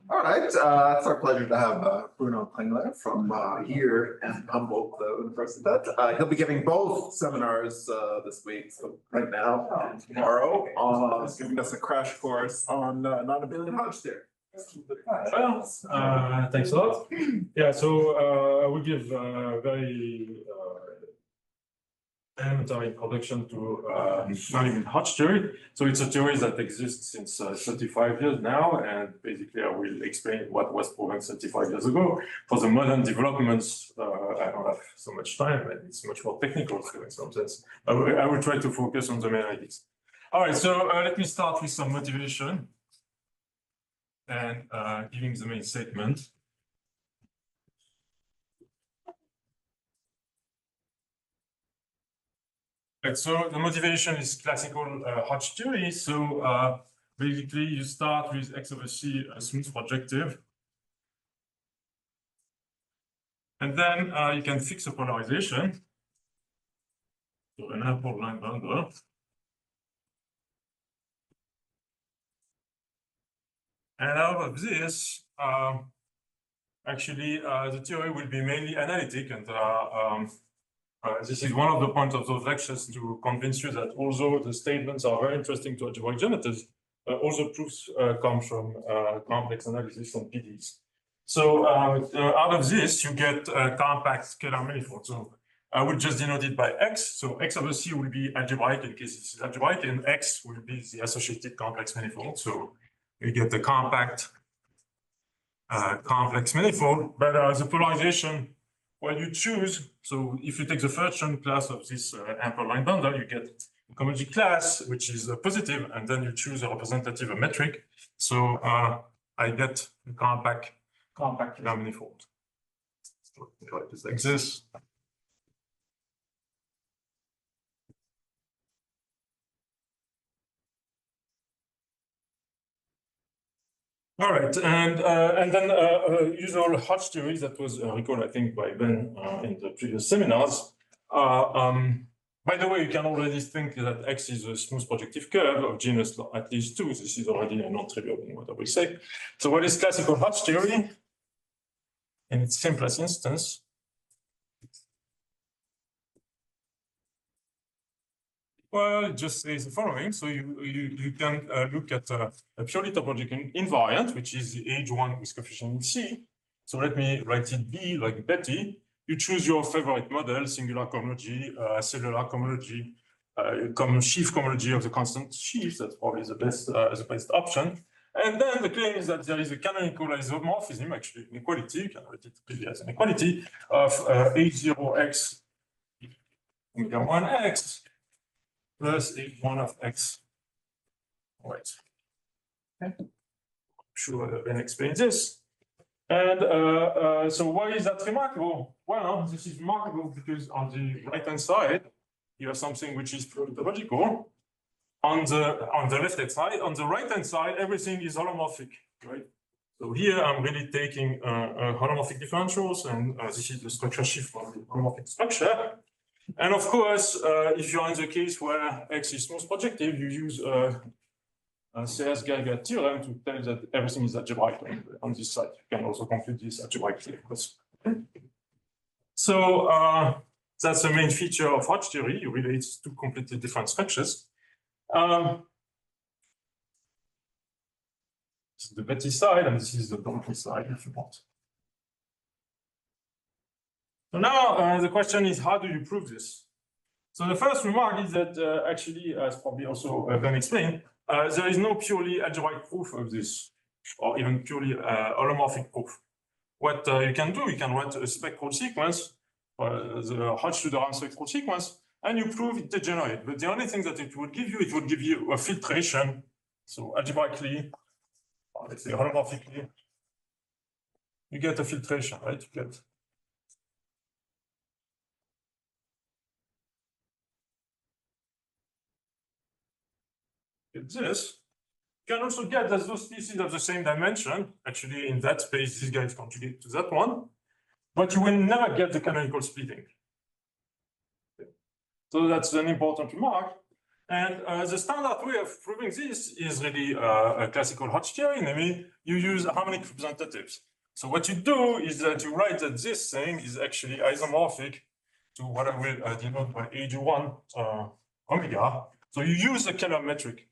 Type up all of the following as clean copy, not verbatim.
All right, it's our pleasure to have Bruno Klingler from here in Humboldt University. He'll be giving both seminars this week, so right now and tomorrow, giving us a crash course on non-abelian Hodge theory. Well, thanks a lot. Yeah, so I will give a very elementary introduction to non-abelian Hodge theory. So it's a theory that exists since 35 years now, and basically I will explain what was proven 35 years ago. For the modern developments, I don't have so much time, and it's much more technical, so in some sense. I will try to focus on the main ideas. All right, so let me start with some motivation and giving the main statement. Right, so the motivation is classical Hodge theory. So basically, you start with X over C, a smooth projective. And then you can fix a polarization. So an ample line bundle. And out of this, actually, the theory will be mainly analytic. And this is one of the points of those lectures, to convince you that although the statements are very interesting to algebraic geometers, all the proofs come from complex analysis and PDEs. So out of this, you get a compact scalar manifold. So I will just denote it by X. So X over C will be algebraic in case it's algebraic, and X will be the associated complex manifold. So you get the compact complex manifold, but the polarization, well, you choose. So if you take the first Chern class of this ample line bundle, you get a cohomology class, which is positive, and then you choose a representative metric. So I get a compact manifold. So it's like this. All right, and then usual Hodge theory that was recalled, I think, by Ben in the previous seminars. By the way, you can already think that X is a smooth projective curve of genus at least 2. This is already a non-trivial in what I will say. So what is classical Hodge theory in its simplest instance? Well, it just says the following. So you can look at a purely topological invariant, which is the H1 with coefficient in C. So let me write it B like Betty. You choose your favorite model, singular cohomology, cellular cohomology, sheaf cohomology of the constant sheaf. That's probably the best option. And then the claim is that there is a canonical isomorphism, actually an equality, you can write it really as an equality, of H0x omega 1x plus H1 of x. All right. Okay. I'm sure Ben explains this. And so why is that remarkable? Well, this is remarkable because on the right-hand side, you have something which is purely topological. On the left-hand side, on the right-hand side, everything is holomorphic, right? So here I'm really taking holomorphic differentials, and this is the structure shift from the holomorphic structure. And of course, if you're in the case where X is smooth projective, you use Sayers-Geiger theorem to tell that everything is algebraic on this side. You can also conclude this algebraically, of course. So that's the main feature of Hodge theory. You relate two completely different structures. This is the Betty side, and this is the Donkey side, if you want. So now the question is, how do you prove this? So the first remark is that actually, as probably also Ben explained, there is no purely algebraic proof of this, or even purely holomorphic proof. What you can do, you can write a spectral sequence, the Hodge-Suderman spectral sequence, and you prove it degenerate. But the only thing that it would give you a filtration. So algebraically, or let's say holomorphically, you get a filtration, right? You get this. You can also get that those species of the same dimension. Actually, in that space, this guy is conjugate to that one. But you will never get the canonical splitting. So that's an important remark. And the standard way of proving this is really a classical Hodge theory, namely you use harmonic representatives. So what you do is that you write that this thing is actually isomorphic to what I will denote by AG1 omega. So you use the Keller metric.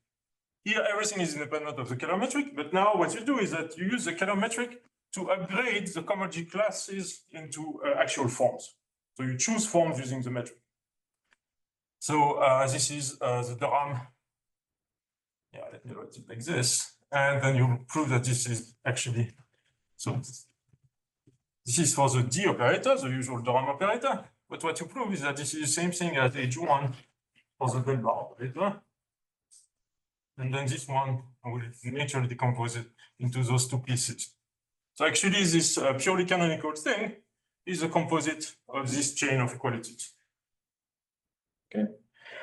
Here, everything is independent of the Keller metric, but now what you do is that you use the Keller metric to upgrade the cohomology classes into actual forms. So you choose forms using the metric. So this is the Durham. Yeah, let me write it like this. And then you prove that this is actually, so this is for the D operator, the usual Durham operator. But what you prove is that this is the same thing as H1 for the bell bar operator. And then this one, I will naturally decompose it into those two pieces. So actually, this purely canonical thing is a composite of this chain of equalities. Okay.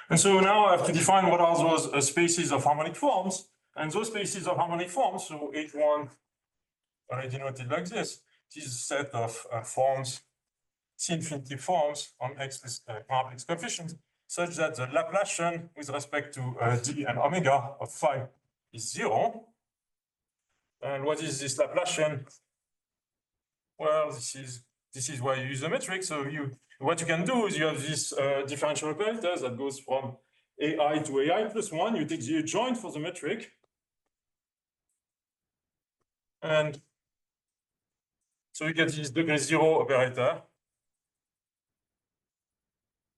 And so now I have to define what are those spaces of harmonic forms. And those spaces of harmonic forms, so H1, I denoted like this, it is a set of forms, C-infinity forms on X with complex coefficients, such that the Laplacian with respect to D and omega of phi is 0. And what is this Laplacian? Well, this is why you use the metric. So what you can do is you have this differential operator that goes from AI to AI plus 1. You take the adjoint for the metric. And so you get this degree 0 operator.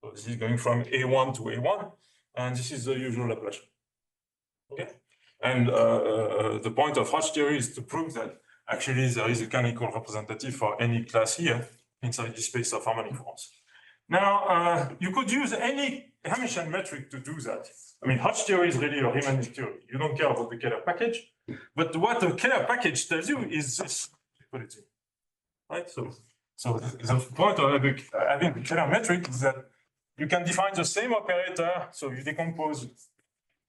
So this is going from A1 to A1. And this is the usual Laplacian. Okay. And the point of Hodge theory is to prove that actually there is a canonical representative for any class here inside this space of harmonic forms. Now, you could use any Hermitian metric to do that. I mean, Hodge theory is really a Riemann theory. You don't care about the Keller package. But what the Keller package tells you is this equality. Right? So the point of having the Keller metric is that you can define the same operator. So you decompose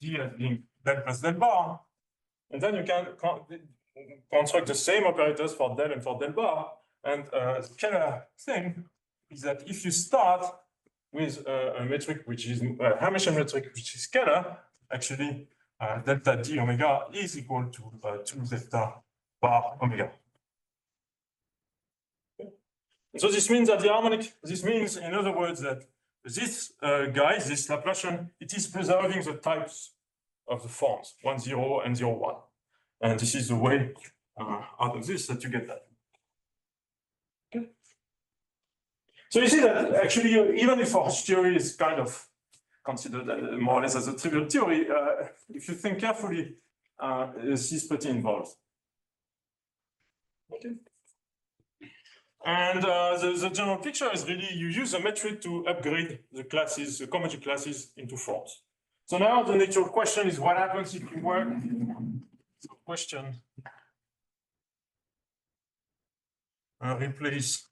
D as being del plus del bar. And then you can construct the same operators for del and for del bar. And the Keller thing is that if you start with a metric which is a Hermitian metric which is Keller, actually delta D omega is equal to 2 delta bar omega. Okay. So this means that the harmonic, this means in other words that this guy, this Laplacian, it is preserving the types of the forms 1, 0 and 0, 1. And this is the way out of this that you get that. Okay. So you see that actually, even if Hodge theory is kind of considered more or less as a trivial theory, if you think carefully, this is pretty involved. Okay. And the general picture is really you use a metric to upgrade the classes, the cohomology classes into forms. So now the natural question is what happens if you work? So question, replace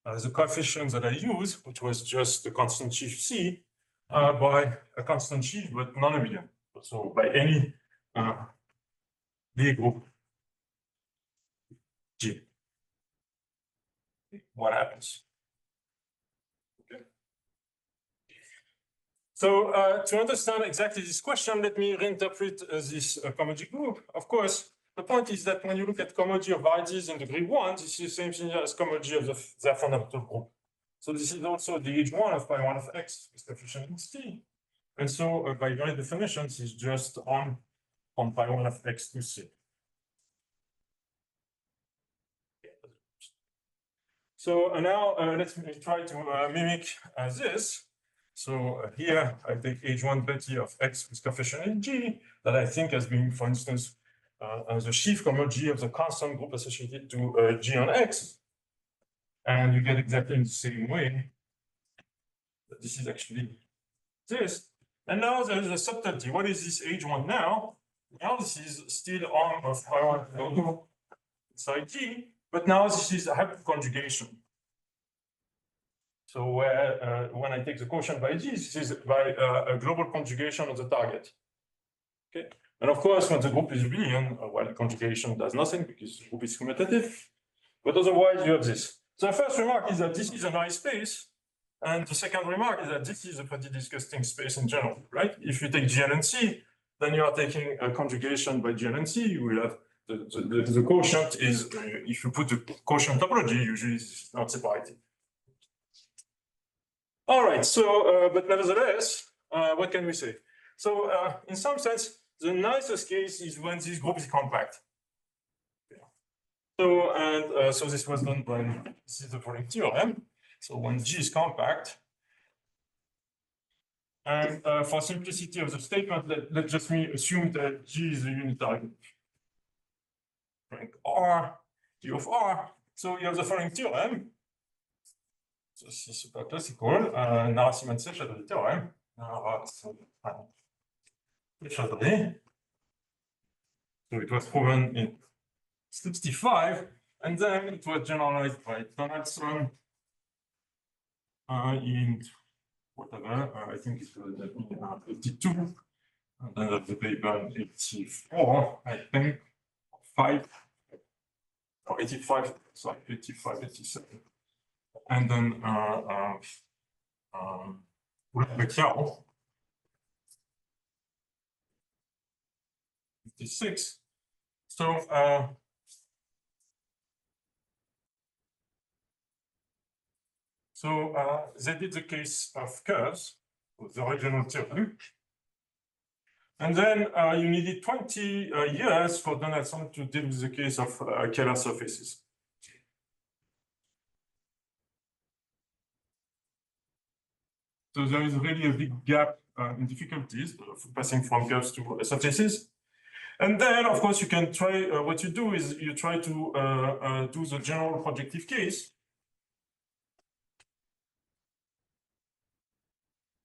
the coefficients that I use, which was just the constant sheaf C, by a constant sheaf but non-abelian. So by any D group G. What happens? Okay. So to understand exactly this question, let me reinterpret this cohomology group. Of course, the point is that when you look at cohomology of varieties in degree 1, this is the same thing as cohomology of their fundamental group. So this is also the H1 of pi 1 of X with coefficient in C. And so by very definition, this is just on pi 1 of X to C. So now let's try to mimic this. So here I take H1 Betty of X with coefficient in G that I think as being, for instance, the sheaf cohomology of the constant group associated to G on X. And you get exactly in the same way that this is actually this. And now there's a subtlety. What is this H1 now? Now this is still on of pi 1 inside G. But now this is a hyperconjugation. So where when I take the quotient by G, this is by a global conjugation of the target. Okay. And of course, when the group is abelian, well, the conjugation does nothing because the group is commutative. But otherwise, you have this. So the first remark is that this is a nice space And the second remark is that this is a pretty disgusting space in general, right? If you take Gn and C, then you are taking a conjugation by Gn and C. You will have the quotient is, if you put the quotient topology, usually it's not separated. All right, so, but nevertheless, what can we say? So in some sense, the nicest case is when this group is compact. So, and so this was done when, this is the following theorem. So when G is compact, and for simplicity of the statement, let's just assume that G is a unitary group. Rank R, G of R. So you have the following theorem. So this is super classical, Narasimhan-Seychelles theorem. Seychelles. So it was proven in 65, and then it was generalized by Donaldson in whatever, I think it was in 82, and then the paper in 84, I think, 5, or 85, sorry, 85, 87. And then Becquerel, 56. So they did the case of curves, the original theorem. And then you needed 20 years for Donaldson to deal with the case of Keller surfaces. So there is really a big gap in difficulties of passing from curves to surfaces. And then, of course, you can try, what you do is you try to do the general projective case.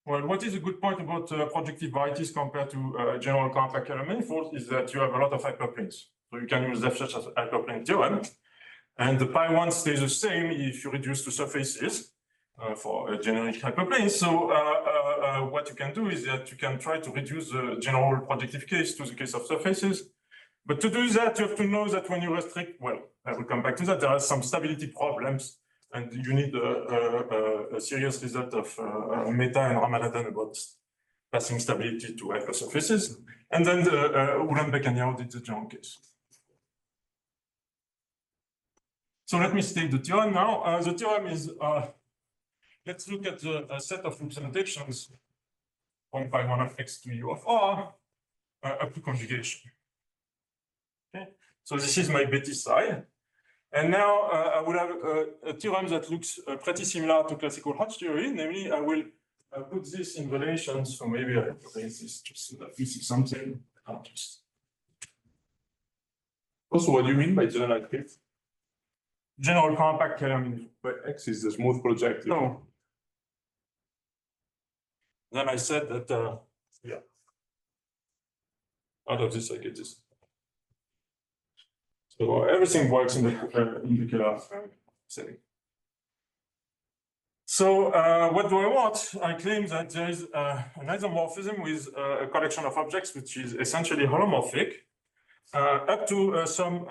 Well, what is a good point about projective varieties compared to general compact Keller manifolds is that you have a lot of hyperplanes. So you can use Lefschetz as hyperplane theorem. And the pi1 stays the same if you reduce to surfaces for a generic hyperplane. So what you can do is that you can try to reduce the general projective case to the case of surfaces. But to do that, you have to know that when you restrict, well, I will come back to that, there are some stability problems, and you need a serious result of Mehta and Ramanathan about passing stability to hypersurfaces. And then Uhlenbeck and Yao did the general case. So let me state the theorem now. The theorem is, let's look at the set of representations 1 by 1 of x to u of r up to conjugation. Okay, so this is my Betti side. And now I will have a theorem that looks pretty similar to classical Hodge theory. Namely, I will put this in relation. So maybe I erase this just so that we see something. Also, what do you mean by general case? General compact Keller manifold. But X is the smooth projective. No. Then I said that, yeah. Out of this, I get this. So everything works in the Keller setting. So what do I want? I claim that there is an isomorphism with a collection of objects which is essentially holomorphic up to some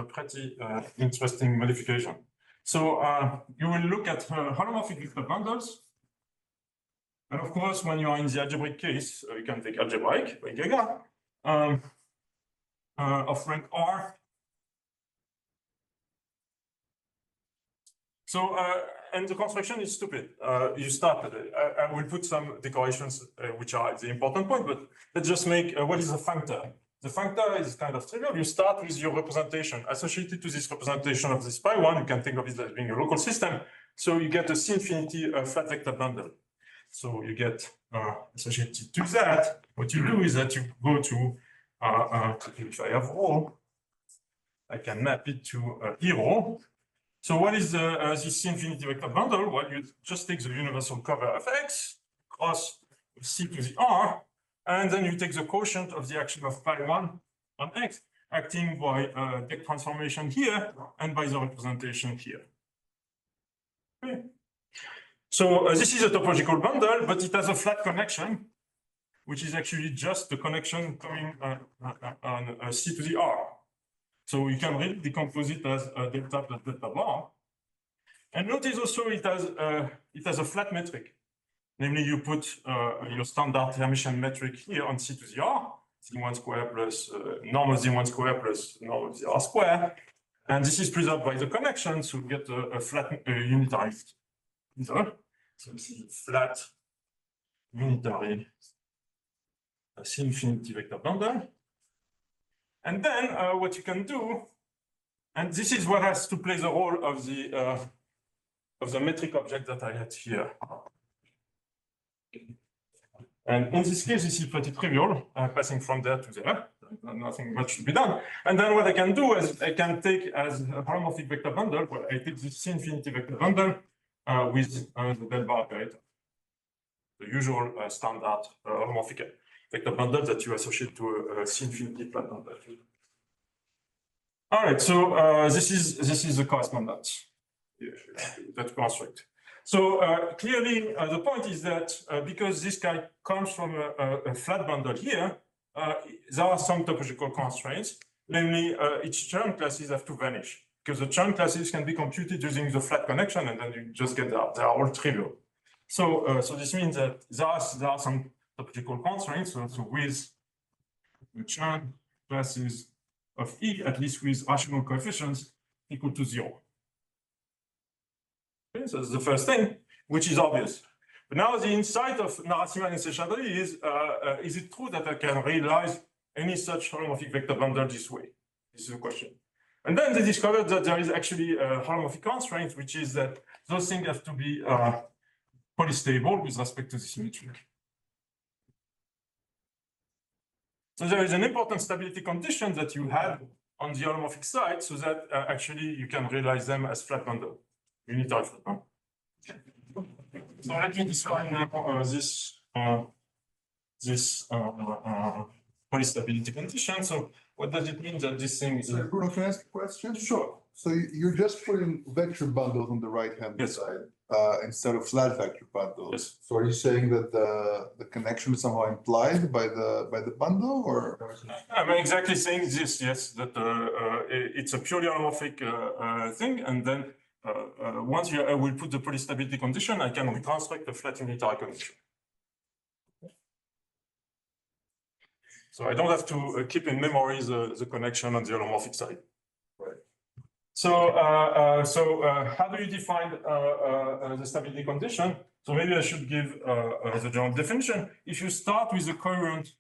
pretty interesting modification. So you will look at holomorphic vector bundles. And of course, when you are in the algebraic case, you can take algebraic by Gaga of rank R. So, and the construction is stupid. You start, I will put some decorations which are the important point, but let's just make, what is a functor? The functor is kind of trivial. You start with your representation. Associated to this representation of this pi1, you can think of it as being a local system. So you get a C infinity flat vector bundle. So you get associated to that. What you do is that you go to, if I have rho, I can map it to E rho. So what is this C infinity vector bundle? Well, you just take the universal cover of X, cross C to the R, and then you take the quotient of the action of pi1 on X, acting by deck transformation here and by the representation here. Okay. So this is a topological bundle, but it has a flat connection, which is actually just the connection coming on C to the R. So you can really decompose it as delta plus delta bar. And notice also it has a flat metric. Namely, you put your standard Hermitian metric here on C to the R, Z1 square plus normal Z1 square plus normal Z R square. And this is preserved by the connection, so you get a flat unitary. So this is a flat unitary C infinity vector bundle. And then what you can do, and this is what has to play the role of the metric object that I had here. And in this case, this is pretty trivial, passing from there to there. Nothing much to be done. And then what I can do is I can take as a holomorphic vector bundle, well, I take this C infinity vector bundle with the del bar operator, the usual standard holomorphic vector bundle that you associate to a C infinity flat bundle. All right, so this is the correspondence that construct. So clearly, the point is that because this guy comes from a flat bundle here, there are some topological constraints. Namely, each Chern classes have to vanish because the Chern classes can be computed using the flat connection, and then you just get that they are all trivial. So this means that there are some topological constraints. So with the Chern classes of E, at least with rational coefficients equal to 0. Okay, so that's the first thing, which is obvious. But now the insight of Narasimhan and Seshadri is it true that I can realize any such holomorphic vector bundle this way? This is the question. And then they discovered that there is actually a holomorphic constraint, which is that those things have to be polystable with respect to the symmetry. So there is an important stability condition that you have on the holomorphic side so that actually you can realize them as flat bundle, unitary flat bundle. So let me describe now this polystability condition. So what does it mean that this thing is? Bruno, can I ask a question? Sure. So you're just putting vector bundles on the right-hand Yes. side instead of flat vector bundles. Yes. So are you saying that the connection is somehow implied by the bundle, or? I'm exactly saying this, yes, that it's a purely holomorphic thing, and then once I will put the polystability condition, I can reconstruct the flat unitary condition. So I don't have to keep in memory the connection on the holomorphic side. Right. So, how do you define the stability condition? So maybe I should give the general definition. If you start with a coherent,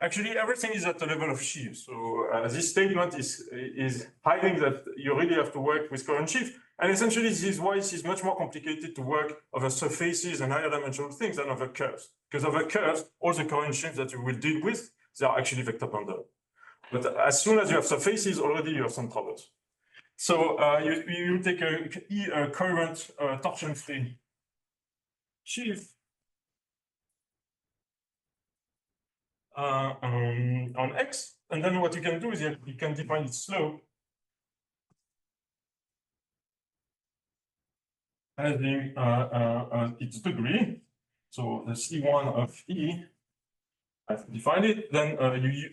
actually everything is at the level of sheaf. So this statement is hiding that you really have to work with coherent sheaf. And essentially this is why it is much more complicated to work over surfaces and higher dimensional things than over curves. Because over curves, all the coherent sheaves that you will deal with, they are actually vector bundle. But as soon as you have surfaces, already you have some troubles. So you take a coherent torsion-free sheaf on X, and then what you can do is you can define its slope as being its degree. So the C1 of E, I've defined it. Then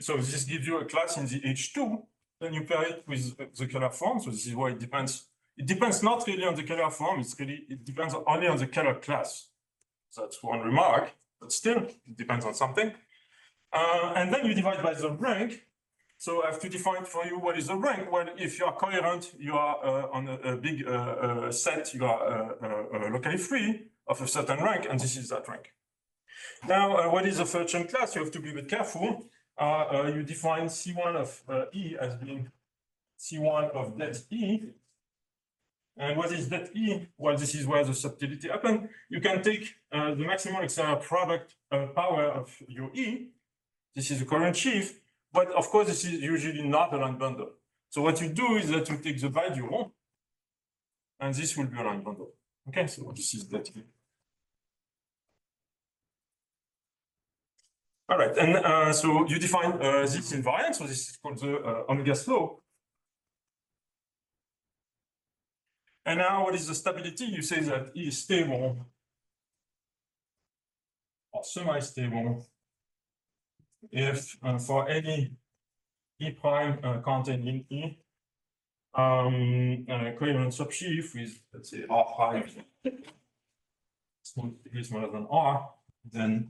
so this gives you a class in the H2. Then you pair it with the Keller form. So this is why it depends. It depends not really on the Keller form. It depends only on the Keller class. So that's one remark, but still it depends on something. And then you divide by the rank. So I have to define for you what is the rank. Well, if you are coherent, you are on a big set, you are locally free of a certain rank, and this is that rank. Now, what is the Chern class? You have to be a bit careful. You define C1 of E as being C1 of det E. And what is det E? Well, this is where the subtlety happens. You can take the maximum exterior product power of your E. This is the coherent sheaf, but of course, this is usually not a line bundle. So what you do is that you take the value, and this will be a line bundle. Okay, so this is that. All right, and so you define this invariant. So this is called the omega slope. And now, what is the stability? You say that E is stable or semi-stable if for any E prime contained in E, coherent subsheaf with, let's say, R prime smaller than R, then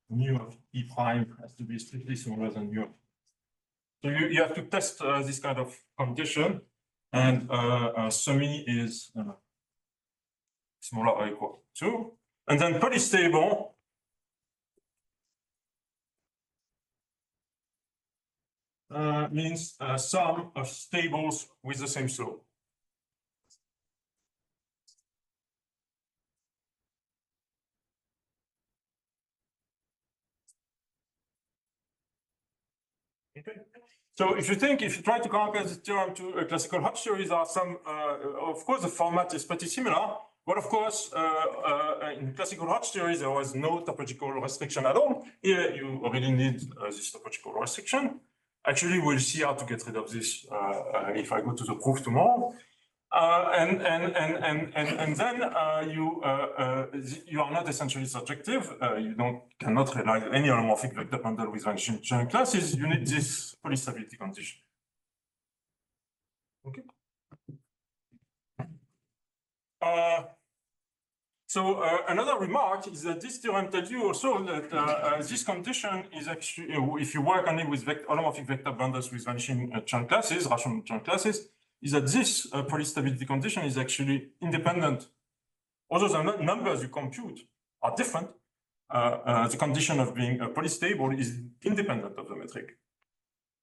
mu of E prime has to be strictly smaller than mu. So you have to test this kind of condition, and semi is smaller or equal to 2. And then polystable means sum of stables with the same slope. Okay. So if you try to compare this theorem to a classical Hodge theory, there are some, of course, the format is pretty similar, but of course, in classical Hodge theory, there was no topological restriction at all. Here, you already need this topological restriction. Actually, we'll see how to get rid of this if I go to the proof tomorrow. And then you are not essentially subjective. You cannot realize any holomorphic vector bundle with vanishing Chern classes. You need this polystability condition. Okay. So another remark is that this theorem tells you also that this condition is actually, if you work only with holomorphic vector bundles with vanishing Chern classes, rational Chern classes, is that this polystability condition is actually independent. Although the numbers you compute are different, the condition of being polystable is independent of the metric.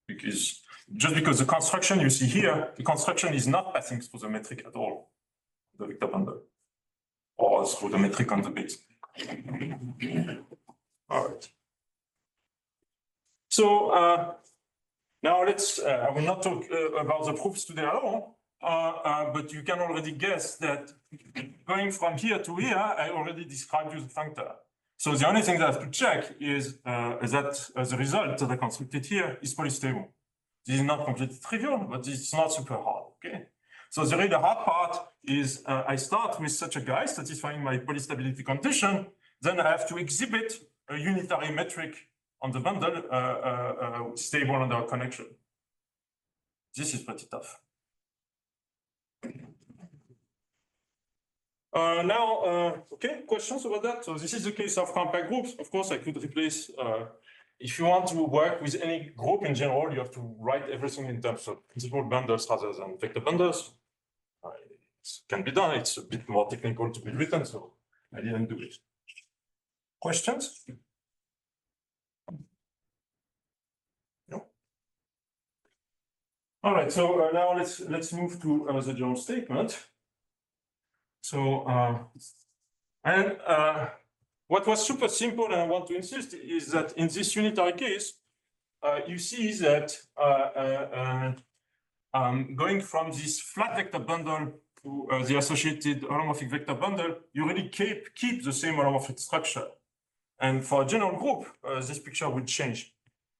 Because the construction you see here, the construction is not passing through the metric at all, the vector bundle, or through the metric on the base. All right. So now I will not talk about the proofs today at all, but you can already guess that going from here to here, I already described you the functor. So the only thing that I have to check is that the result that I constructed here is polystable. This is not completely trivial, but it's not super hard, okay? So the really hard part is I start with such a guy satisfying my polystability condition, then I have to exhibit a unitary metric on the bundle stable under a connection. This is pretty tough. Okay, questions about that? So this is the case of compact groups. Of course, I could replace, if you want to work with any group in general, you have to write everything in terms of principal bundles rather than vector bundles. It can be done. It's a bit more technical to be written, so I didn't do it. Questions? No? All right, so now let's move to the general statement. So, what was super simple, and I want to insist, is that in this unitary case, you see that going from this flat vector bundle to the associated holomorphic vector bundle, you really keep the same holomorphic structure. And for a general group, this picture will change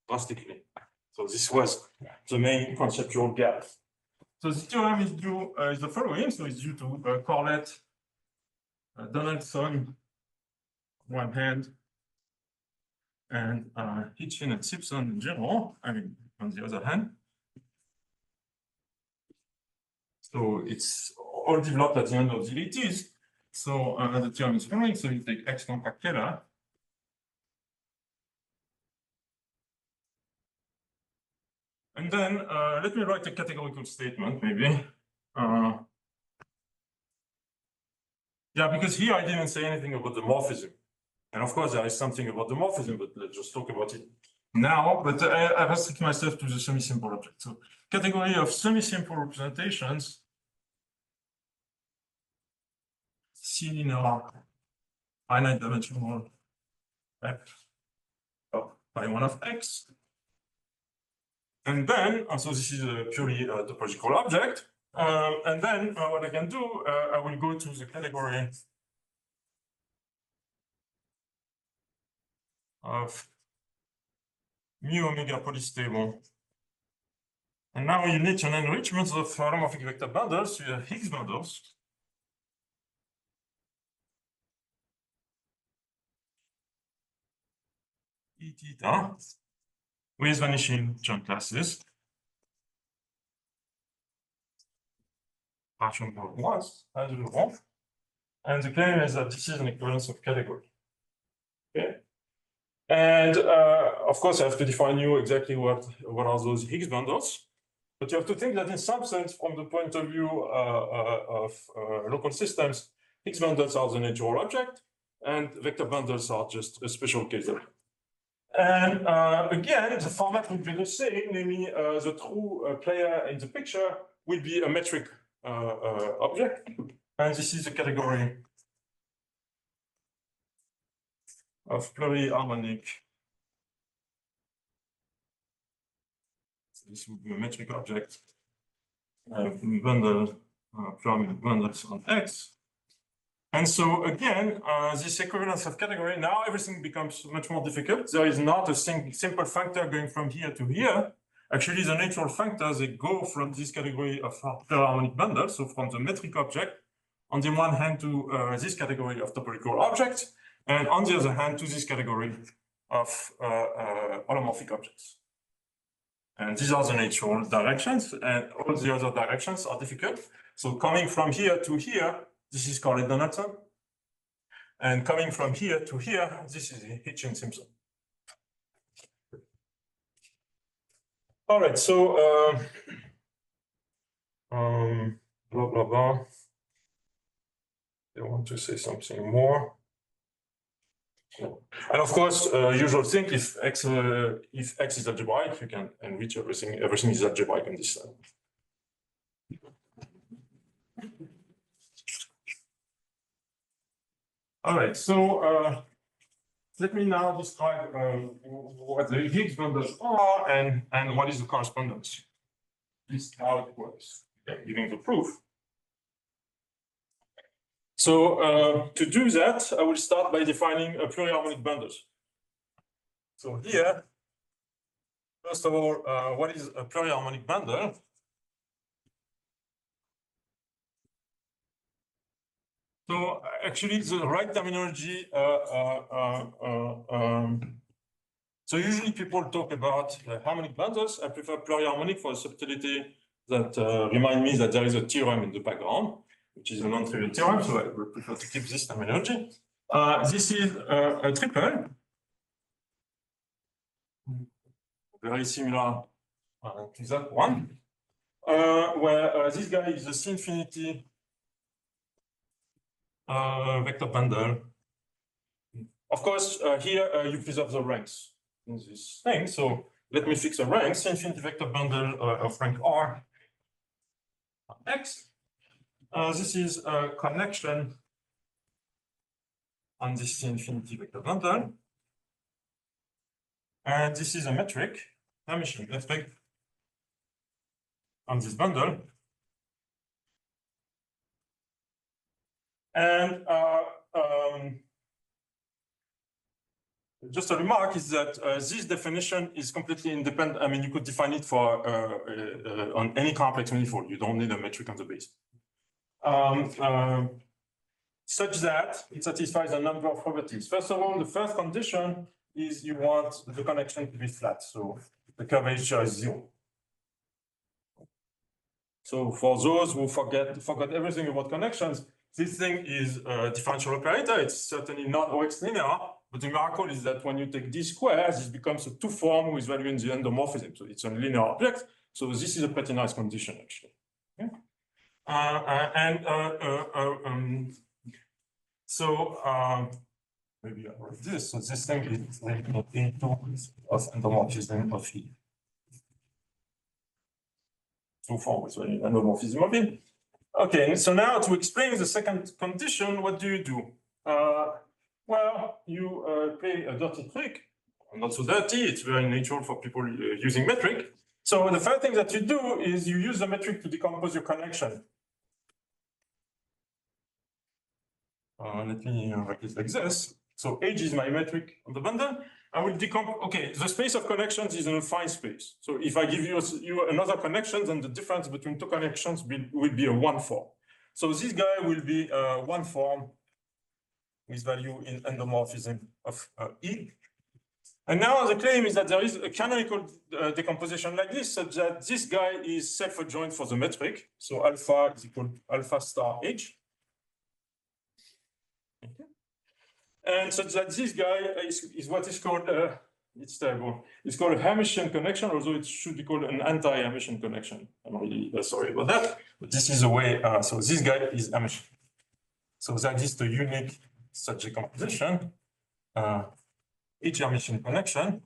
drastically. So this was the main conceptual gap. So this theorem is due is the following. So it's due to Corlett, Donaldson, on one hand, and Hitchin and Simpson in general, I mean, on the other hand. So it's all developed at the end of the 80s. So the theorem is following. So you take X compact Keller. And then let me write a categorical statement, maybe. Yeah, because here I didn't say anything about the morphism. And of course, there is something about the morphism, but let's just talk about it now. But I restrict myself to the semi-simple object. So category of semi-simple representations seen in our finite dimensional map by one of X. And then, so this is a purely topological object. And then what I can do, I will go to the category of mu omega polystable. And now you need an enrichment of holomorphic vector bundles, you have Higgs bundles. E theta with vanishing Chern classes. partial mode once, as you want. And the claim is that this is an equivalence of category. Okay. And of course, I have to define you exactly what are those Higgs bundles. But you have to think that in some sense, from the point of view of local systems, Higgs bundles are the natural object, and vector bundles are just a special case of it. And again, the format will be the same, namely the true player in the picture will be a metric object. And this is the category of pluriharmonic. So this will be a metric object, pluriharmonic bundles on X. And so again, this equivalence of category, now everything becomes much more difficult. There is not a simple functor going from here to here. Actually, the natural functors, they go from this category of pluriharmonic bundles, so from the metric object, on the one hand to this category of topological objects, and on the other hand to this category of holomorphic objects. And these are the natural directions, and all the other directions are difficult. So coming from here to here, this is called a Donaldson. And coming from here to here, this is a Hitchin Simpson. All right, so blah, blah, blah. I want to say something more. And of course, usual thing, if X is algebraic, you can enrich everything. Everything is algebraic on this side. All right, so let me now describe what the Higgs bundles are and what is the correspondence. This is how it works. Okay, giving the proof. So to do that, I will start by defining a pluriharmonic bundles. So here, first of all, what is a pluriharmonic bundle? So actually, the right terminology. So usually people talk about harmonic bundles. I prefer pluriharmonic for a subtlety that remind me that there is a theorem in the background, which is a non-trivial theorem. So I would prefer to keep this terminology. This is a triple, very similar to that one, where this guy is a C-infinity vector bundle. Of course, here you preserve the ranks in this thing. So let me fix a rank, C-infinity vector bundle of rank R X. This is a connection on this C-infinity vector bundle. And this is a metric, vanishing metric on this bundle. And just a remark is that this definition is completely independent. I mean, you could define it for on any complex manifold. You don't need a metric on the base. Such that it satisfies a number of properties. First of all, the first condition is you want the connection to be flat. So the curvature is 0. So for those who forgot everything about connections, this thing is a differential operator. It's certainly not OX linear, but the miracle is that when you take D squares, this becomes a two-form with value in the endomorphism. So it's a linear object. So this is a pretty nice condition, actually. Okay? Maybe I'll write this. So this thing is A2 of endomorphism of E. Two-form with value in endomorphism of E. Okay, so now to explain the second condition, what do? Well, you play a dirty trick. Not so dirty, it's very natural for people using metric. So the first thing that you do is you use the metric to decompose your connection. Let me write it like this. So H is my metric on the bundle. I will decompose. Okay, the space of connections is an affine space. So if I give you another connection, then the difference between two connections will be a one form. So this guy will be one form with value in endomorphism of E. And now the claim is that there is a canonical decomposition like this, such that this guy is self-adjoint for the metric. So alpha is equal to alpha star H. Okay. And such that this guy is what is called, it's terrible. It's called a Hermitian connection, although it should be called an anti-Hermitian connection. I'm really sorry about that, but this is a way, so this guy is Hermitian. So that is the unique such decomposition, each Hermitian connection.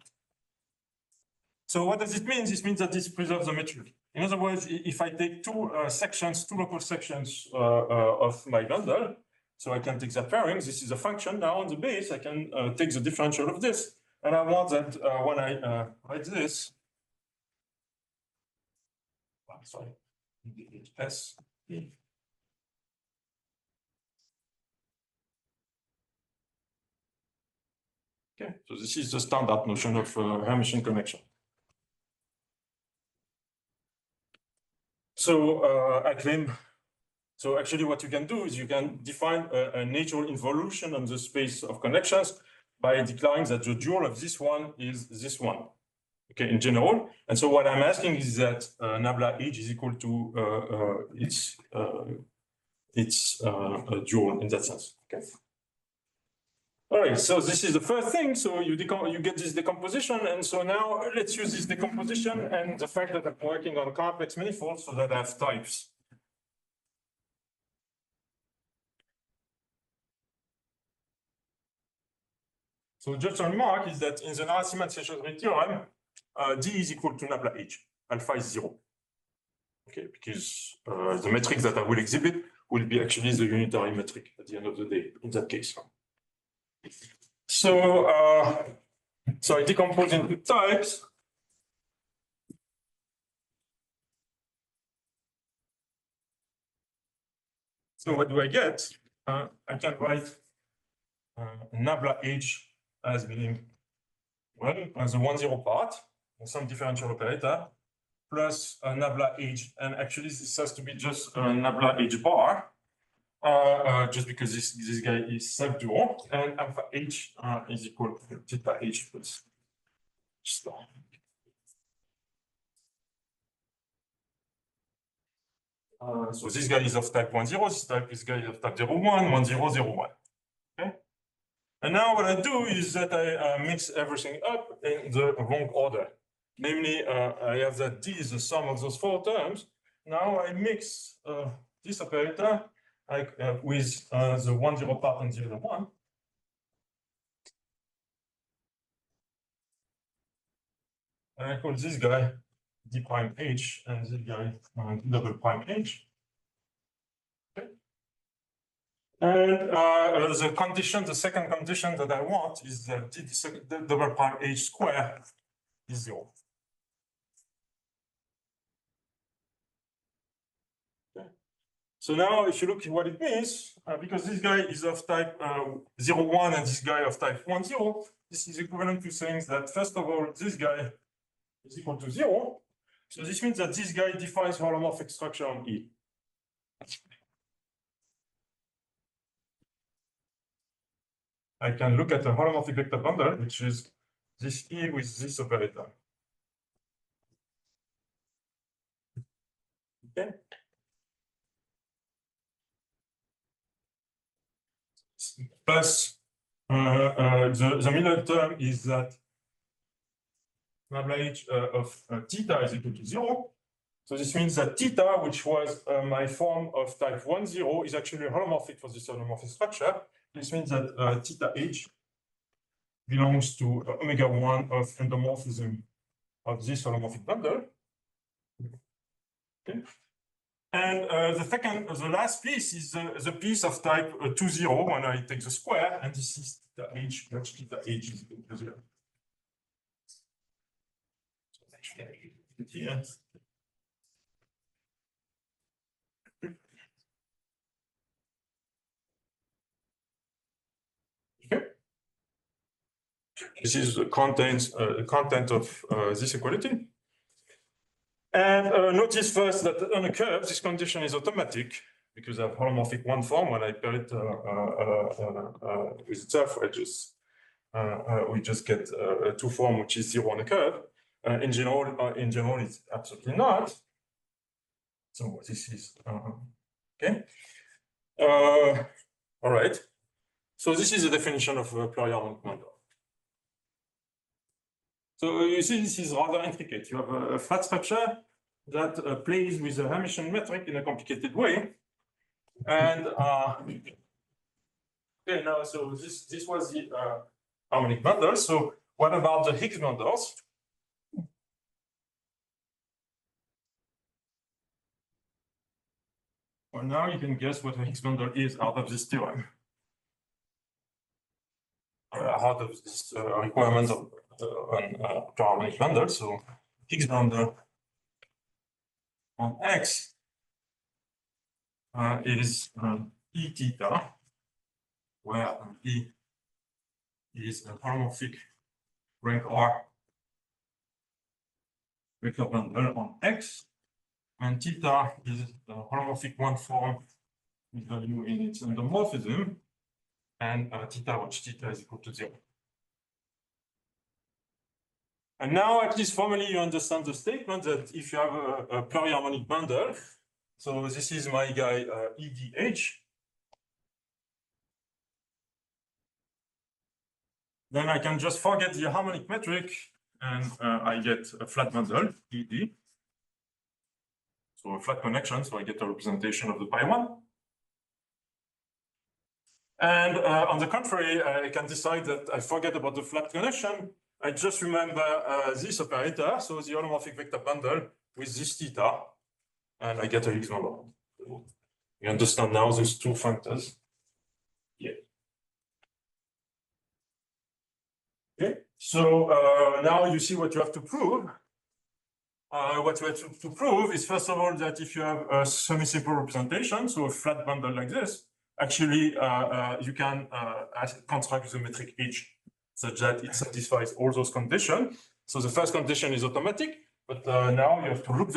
So what does it mean? This means that this preserves the metric. In other words, if I take two local sections of my bundle, so I can take that pairing, this is a function. Now on the base, I can take the differential of this. And I want that when I write this, sorry, S. Okay, so this is the standard notion of Hermitian connection. So I claim, so actually what you can do is you can define a natural involution on the space of connections by declaring that the dual of this one is this one, okay, in general. And so what I'm asking is that nabla H is equal to its dual in that sense, okay? All right, so this is the first thing. So you get this decomposition. And so now let's use this decomposition and the fact that I'm working on complex manifolds so that I have types. So just a remark is that in the Narasimhan-Seychelles theorem, D is equal to nabla H. Alpha is 0. Okay, because the metric that I will exhibit will be actually the unitary metric at the end of the day in that case. So, so I decompose into types. So what do I get? I can write nabla H as being, well, as the 1-0 part, some differential operator, plus nabla H, and actually this has to be just nabla H bar, just because this guy is subdual, and alpha H is equal to theta H plus star. So this guy is of type 1-0, this guy is of type 0-1, 1-0, 0-1. Okay? And now what I do is that I mix everything up in the wrong order. Namely, I have that D is the sum of those four terms. Now I mix this operator with the 1-0 part and 0-1. And I call this guy D prime H and this guy double prime H. Okay. And the condition, the second condition that I want is that the double prime H square is 0. Okay. So now if you look at what it means, because this guy is of type 0-1 and this guy of type 1-0, this is equivalent to saying that first of all, this guy is equal to 0. So this means that this guy defines holomorphic structure on E. I can look at a holomorphic vector bundle, which is this E with this operator. Okay. Plus, the middle term is that nabla H of theta is equal to 0. So this means that theta, which was my form of type 1-0, is actually holomorphic for this holomorphic structure. This means that theta H belongs to omega-1 of endomorphism of this holomorphic bundle. Okay. And the last piece is the piece of type 2-0 when I take the square, and this is theta H, which theta H is equal to 0. Here. Okay. This is the content of this equality. And notice first that on a curve, this condition is automatic because I have holomorphic one form when I pair it with itself. I just we just get a two form which is zero on a curve. In general, it's absolutely not. So this is okay. All right. So this is the definition of a pure harmonic bundle. So you see, this is rather intricate. You have a flat structure that plays with the Hermitian metric in a complicated way. And okay, now so this was the harmonic bundle. So what about the Higgs bundles? Well, now you can guess what a Higgs bundle is out of this theorem. Out of this requirement of harmonic bundle. So Higgs bundle on X is E theta, where E is a holomorphic rank R vector bundle on X, and theta is the holomorphic one form with value in its endomorphism, and theta, which theta is equal to 0. And now, at least formally, you understand the statement that if you have a pure harmonic bundle, so this is my guy EDH, then I can just forget the harmonic metric and I get a flat bundle, ED. So a flat connection, so I get a representation of the pi one. And on the contrary, I can decide that I forget about the flat connection. I just remember this operator, so the holomorphic vector bundle with this theta, and I get a Higgs bundle. You understand now these two functors? Yeah. Okay, so now you see what you have to prove. What you have to prove is, first of all, that if you have a semistable representation, so a flat bundle like this, actually you can construct the metric H such that it satisfies all those conditions. So the first condition is automatic, but now you have to look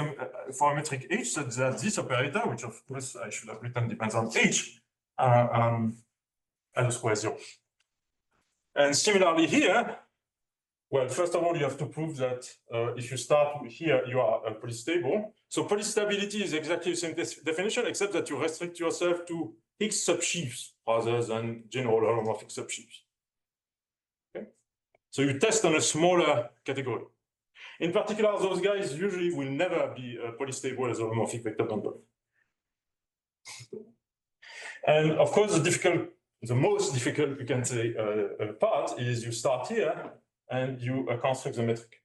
for a metric H such that this operator, which of course I should have written depends on H, L square 0. And similarly here, well, first of all, you have to prove that if you start here, you are polystable. So polystability is exactly the same definition, except that you restrict yourself to Higgs subsheaves rather than general holomorphic subsheaves. Okay? So you test on a smaller category. In particular, those guys usually will never be polystable as a holomorphic vector bundle. And of course, the most difficult, you can say, part is you start here and you construct the metric.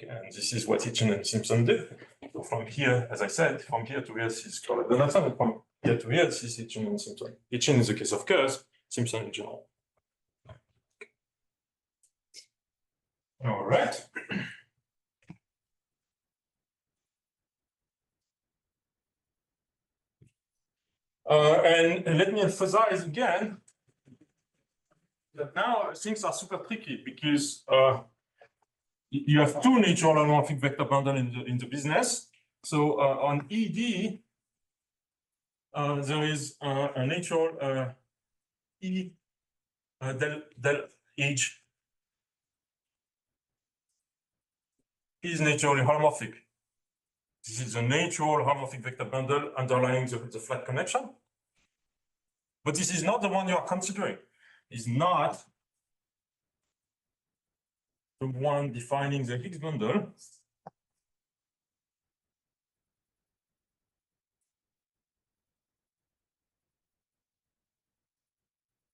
Okay, and this is what Chern and Simpson did. So from here, as I said, from here to here, this is Donaldson, and from here to here, this is Chern and Simpson. Chern is the case of curves, Simpson in general. All right. And let me emphasize again that now things are super tricky because you have two natural holomorphic vector bundles in the business. So on ED, there is a natural E del H is naturally holomorphic. This is a natural holomorphic vector bundle underlying the flat connection. But this is not the one you are considering. It's not the one defining the Higgs bundle.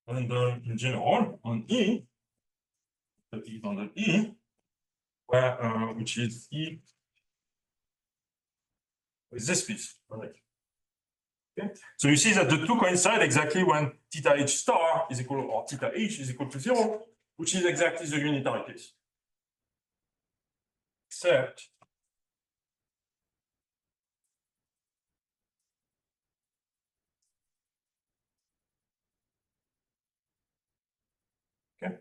And in general, on E, the Higgs bundle E, where, which is E with this piece. Right? Okay. So you see that the two coincide exactly when theta H star is equal, or theta H is equal to 0, which is exactly the unitary case. Except okay.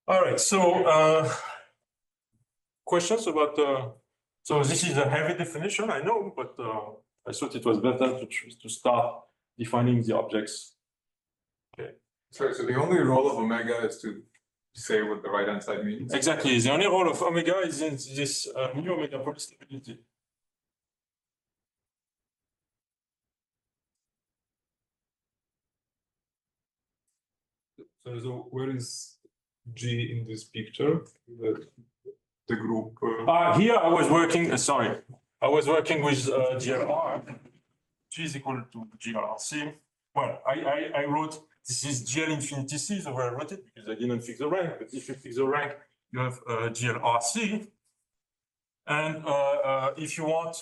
All right, so questions about so this is a heavy definition, I know, but I thought it was better to start defining the objects Sorry, so the only role of omega is to say what the right hand side means? Exactly. The only role of omega is in this mu omega polystability. So where is G in this picture? The group. Here I was working, sorry, I was working with GLR. G is equal to GLRC. Well, I wrote, this is GL infinity C, so I wrote it because I didn't fix the rank, but if you fix the rank, you have GLRC. And if you want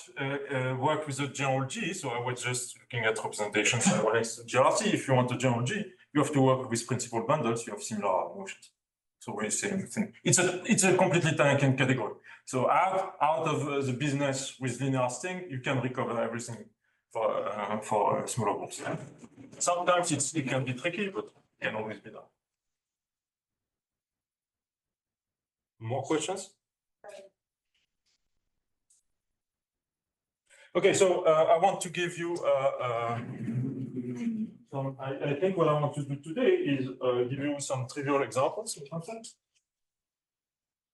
work with a general G, so I was just looking at representations by GLRC. If you want a general G, you have to work with principal bundles, you have similar motions. So we're saying the same thing. It's a completely tangent category. So out of the business with linear string, you can recover everything for smaller groups. Sometimes it can be tricky, but it can always be done. More questions? Okay, so I want to give you I think what I want to do today is give you some trivial examples of concepts.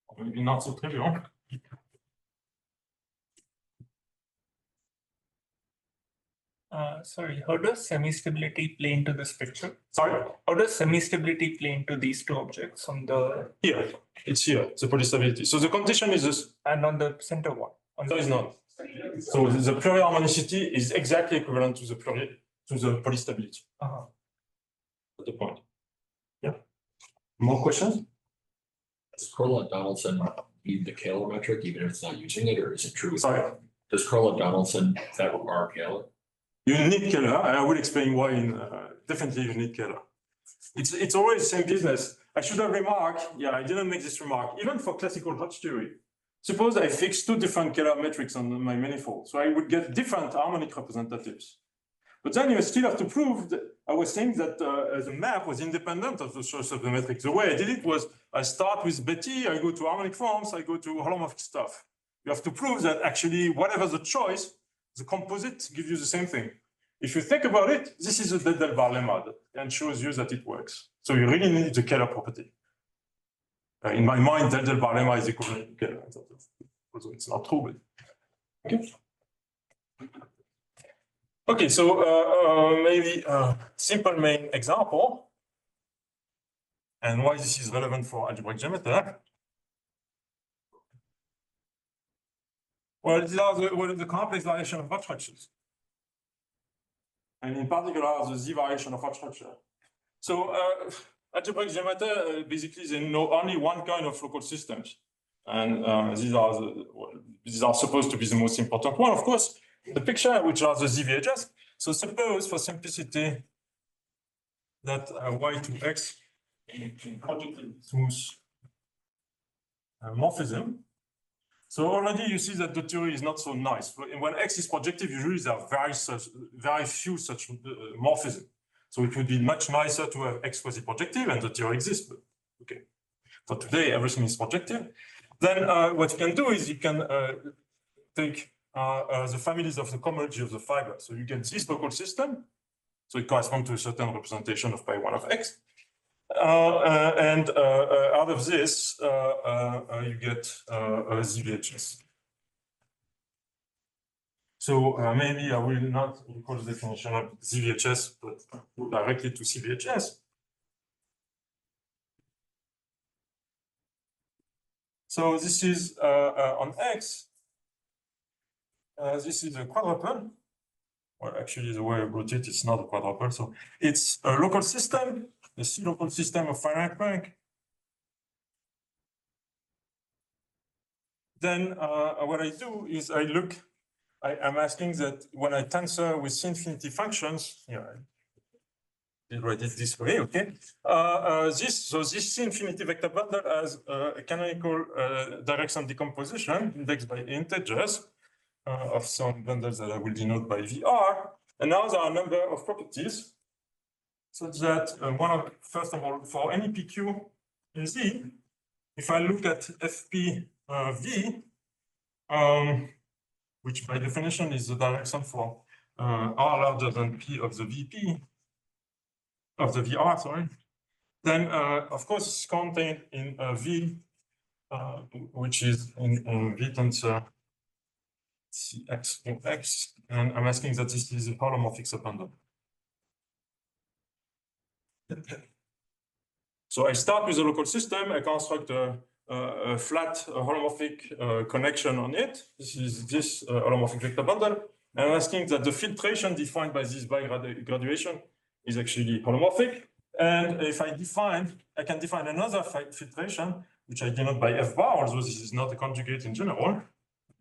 Or maybe not so trivial. Sorry, how does semi-stability play into this picture? Sorry? How does semi-stability play into these two objects on the Here, it's here, the polystability. So the condition is this. and on the center one? On No, it's not. So the Fourier harmonicity is exactly equivalent to the polystability. That's the point. Yeah. More questions? Does Crowlett-Donaldson need the Kähler metric even if it's not using it, or is it true? Sorry. Does Crowlett-Donaldson, is that R Kähler? You need Kähler. I will explain why. Definitely, you need Kähler. It's always the same business. I should have remarked. Yeah, I didn't make this remark. Even for classical Hodge theory, suppose I fix two different Kähler metrics on my manifold, so I would get different harmonic representatives. But then you still have to prove that I was saying that the map was independent of the source of the metric. The way I did it was I start with Betty, I go to harmonic forms, I go to holomorphic stuff. You have to prove that actually whatever the choice, the composite gives you the same thing. If you think about it, this is a Del-Bar lemma and shows you that it works. So you really need the Kähler property. In my mind, Del-Bar lemma is equivalent to Kähler. Although it's not true, but okay. Okay, so maybe a simple main example, and why this is relevant for algebraic geometry. Well, these are the complex variation of Hodge structures, and in particular the Z variation of Hodge structure. So algebraic geometry basically they know only one kind of local systems, and these are supposed to be the most important one, of course. The picture, which are the ZVHS. So suppose, for simplicity, that Y2X projective smooth morphism. So already you see that the theory is not so nice. When X is projective, usually there are very few such morphisms. So it would be much nicer to have X quasi-projective, and the theory exists. But okay. So today everything is projective. Then what you can do is you can take the families of the cohomology of the fiber. So you get this local system. So it corresponds to a certain representation of pi 1 of X. And out of this, you get ZVHS. So maybe I will not recall the definition of ZVHS, but go directly to CVHS. So this is on X. This is a quadruple. Well, actually, the way I wrote it, it's not a quadruple. So it's a local system, a C-local system of finite rank. Then what I do is I'm asking that when I tensor with C-infinity functions, yeah, I did write it this way, okay? This C-infinity vector bundle has a canonical direction decomposition indexed by integers. Of some bundles that I will denote by VR. And now there are a number of properties such that first of all, for any PQ in Z, if I look at FP V, which by definition is the direction for R larger than P of the VP, of the VR, sorry, then of course it's contained in V, which is in V tensor Cx of X, and I'm asking that this is a holomorphic subbundle. So I start with a local system, I construct a flat holomorphic connection on it. This is this holomorphic vector bundle. I'm asking that the filtration defined by this graduation is actually holomorphic. And if I can define another filtration, which I denote by F bar, although this is not a conjugate in general.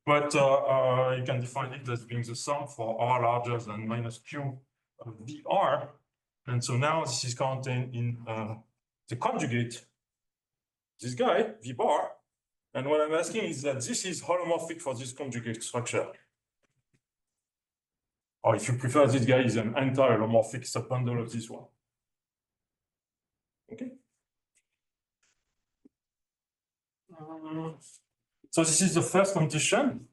But you can define it as being the sum for R larger than minus Q of VR. And so now this is contained in the conjugate, this guy, V bar. And what I'm asking is that this is holomorphic for this conjugate structure. Or if you prefer, this guy is an anti-holomorphic subbundle of this one. Okay. So this is the first condition.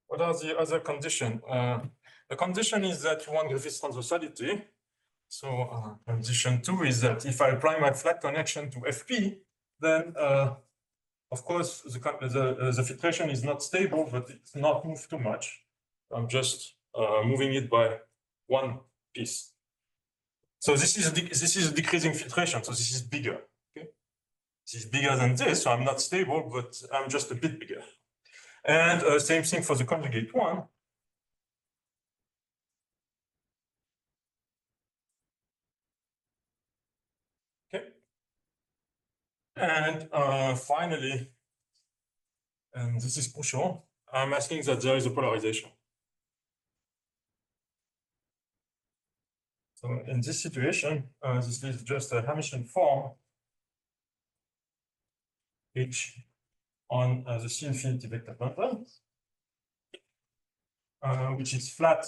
What are the other conditions? The condition is that you want Griffith's transversality. So condition 2 is that if I apply my flat connection to FP, then of course the filtration is not stable, but it's not moved too much. I'm just moving it by one piece. So this is a decreasing filtration. So this is bigger. Okay, this is bigger than this. So I'm not stable, but I'm just a bit bigger. And same thing for the conjugate one. Okay. And finally, and this is crucial, I'm asking that there is a polarization. So in this situation, this is just a Hermitian form H on the C infinity vector bundle, which is flat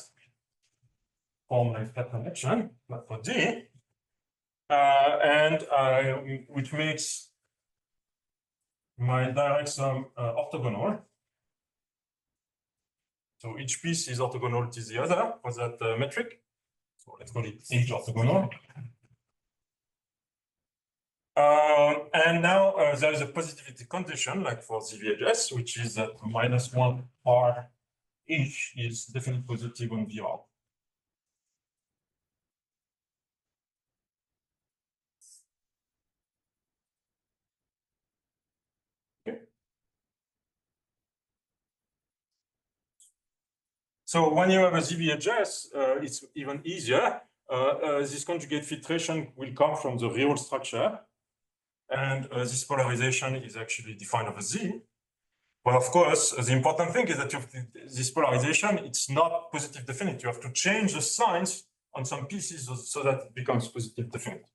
for my flat connection, flat for D, and which makes my direct sum orthogonal. So each piece is orthogonal to the other for that metric. So let's call it H orthogonal. And now there is a positivity condition, like for ZVHS, which is that -1 R each is definitely positive on VR. Okay. So when you have a ZVHS, it's even easier. This conjugate filtration will come from the real structure. And this polarization is actually defined over Z. But of course, the important thing is that this polarization, it's not positive definite. You have to change the signs on some pieces so that it becomes positive definite.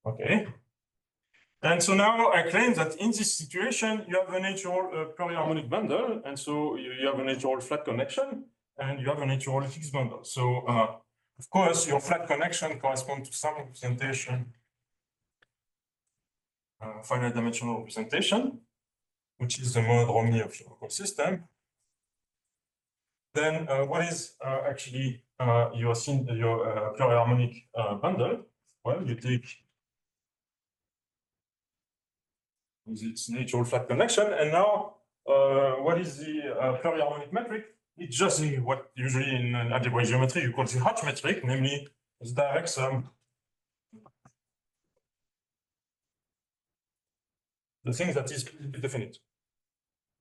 Okay. And so now I claim that in this situation, you have a natural pluriharmonic bundle. And so you have a natural flat connection and you have a natural Higgs bundle. So of course, your flat connection corresponds to some representation, finite dimensional representation, which is the mode Romney of your local system. Then what is actually your pluriharmonic bundle? Well, you take its natural flat connection, and now what is the pluriharmonic metric? It's just what usually in algebraic geometry you call the Hodge metric, namely the direct sum. The thing that is definite.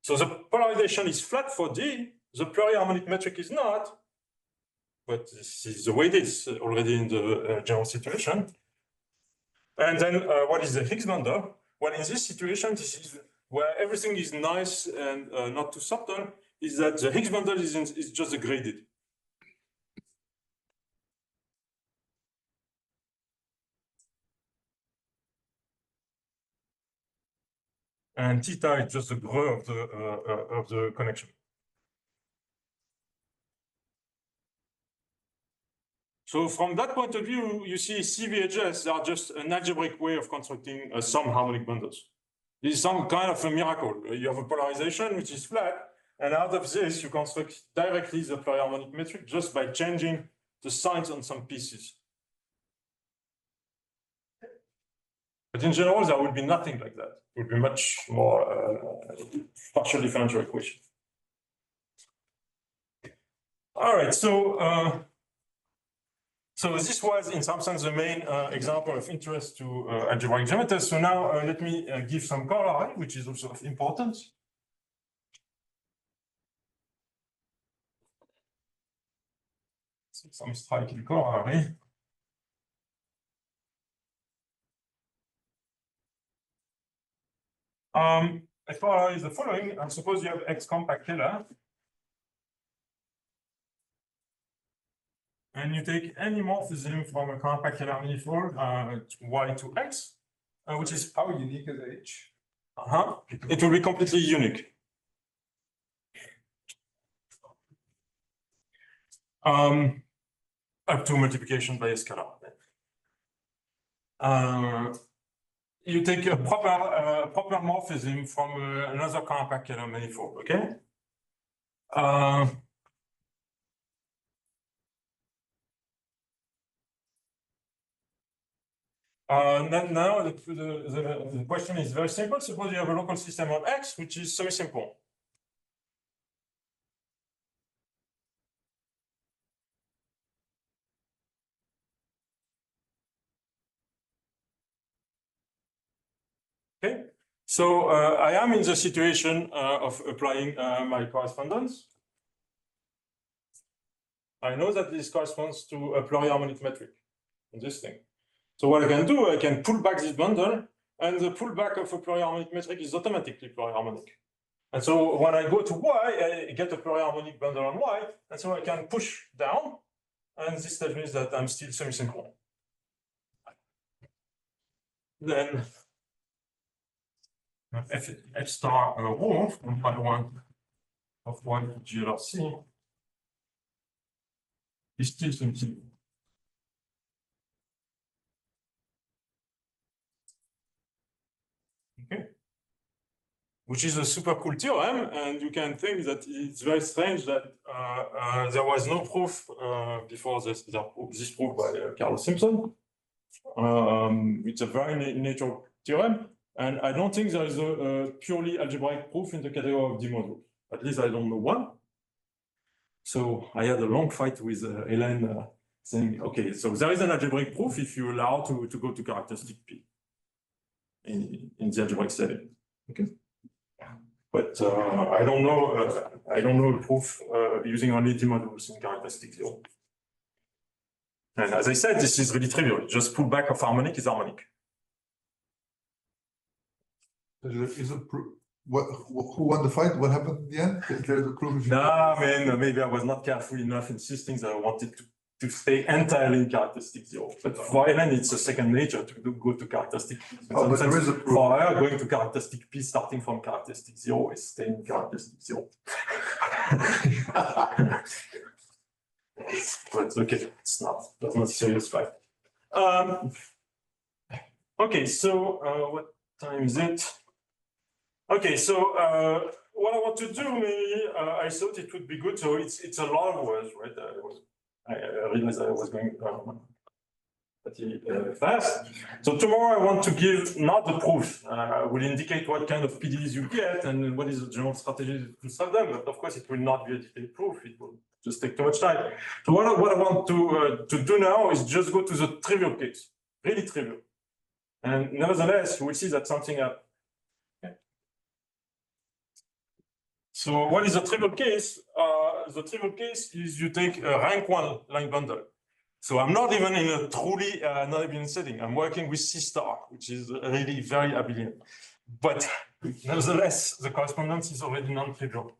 So the polarization is flat for D, the pluriharmonic metric is not, but this is the way it is already in the general situation. And then what is the Higgs bundle? Well, in this situation, this is where everything is nice and not too subtle, is that the Higgs bundle is just a graded. And theta is just the grö of the connection. So from that point of view, you see CVHS are just an algebraic way of constructing some harmonic bundles. This is some kind of a miracle. You have a polarization which is flat, and out of this, you construct directly the polyharmonic metric just by changing the signs on some pieces. But in general, there would be nothing like that. It would be much more partial differential equation. All right, so this was, in some sense, the main example of interest to algebraic geometers. So now let me give some corollary, which is also of importance. So some striking corollary. A corollary is the following. Suppose you have X compact Keller, and you take any morphism from a compact Keller manifold Y to X, which is How unique is H? it will be completely unique. Up to multiplication by a scalar. You take a proper morphism from another compact Keller manifold, okay? Now the question is very simple. Suppose you have a local system on X, which is semi-simple. Okay, so I am in the situation of applying my correspondence. I know that this corresponds to a polyharmonic metric in this thing. So what I can do, I can pull back this bundle, and the pullback of a polyharmonic metric is automatically polyharmonic. And so when I go to Y, I get a polyharmonic bundle on Y, and so I can push down, and this tells me that I'm still semi-synchronous. Then F star rho from pi 1 of Y to GLRC is still semi-synchronous. Okay, which is a super cool theorem, and you can think that it's very strange that there was no proof before this proof by Carlos Simpson. It's a very natural theorem, and I don't think there is a purely algebraic proof in the category of D module. At least I don't know one. So I had a long fight with Hélène saying, okay, so there is an algebraic proof if you allow to go to characteristic P in the algebraic setting. Okay, but I don't know a proof using only D modules in characteristic 0. And as I said, this is really trivial. Just pullback of harmonic is harmonic. Is it proof? Who won the fight? What happened in the end? There's a proof. Nah, man, maybe I was not careful enough insisting that I wanted to stay entirely in characteristic 0. But for Hélène, it's a second nature to go to characteristic P. Oh, but there is a proof. For her, going to characteristic P starting from characteristic 0 is staying in characteristic 0. But okay, it's that's not a serious fight. Okay, so what time is it? Okay, so what I want to do, maybe I thought it would be good. So it's a lot of words, right? I realized I was going pretty fast. So tomorrow I want to give not the proof. I will indicate what kind of PDEs you get and what is the general strategy to solve them. But of course, it will not be a detailed proof. It will just take too much time. So what I want to do now is just go to the trivial case, really trivial. And nevertheless, you will see that something happened. So what is the trivial case? The trivial case is you take a rank 1 line bundle. So I'm not even in a truly non-abelian setting. I'm working with C star, which is really very abelian. But nevertheless, the correspondence is already non-trivial.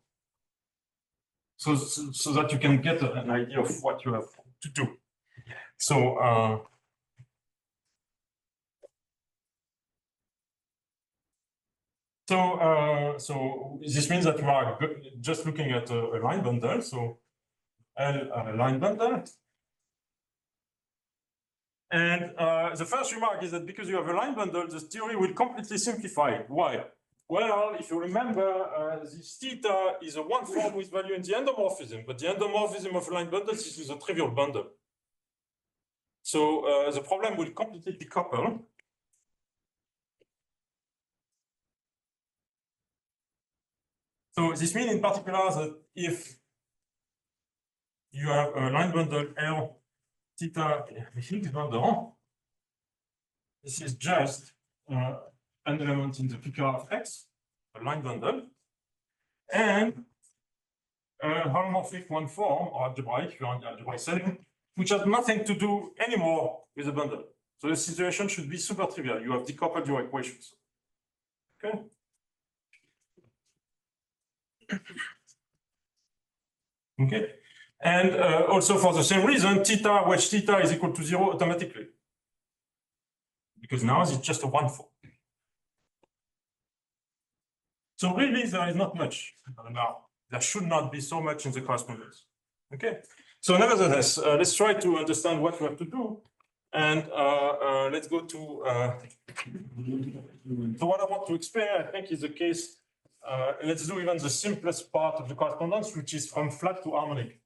So that you can get an idea of what you have to do. So so this means that you are just looking at a line bundle. So L line bundle. And the first remark is that because you have a line bundle, the theory will completely simplify. Why? Well, if you remember, this theta is a one form with value in the endomorphism, but the endomorphism of line bundles is a trivial bundle. So the problem will completely decouple. So this means in particular that if you have a line bundle L theta Higgs bundle, this is just an element in the picture of X, a line bundle, and a holomorphic one form or algebraic, if you're on the algebraic setting, which has nothing to do anymore with the bundle. So the situation should be super trivial. You have decoupled your equations. Okay. Okay. And also for the same reason, theta, wedge theta is equal to 0 automatically. Because now it's just a one form. So really, there is not much now. There should not be so much in the correspondence. Okay. So nevertheless, let's try to understand what we have to do. And let's go to so what I want to explain, I think, is the case. Let's do even the simplest part of the correspondence, which is from flat to harmonic.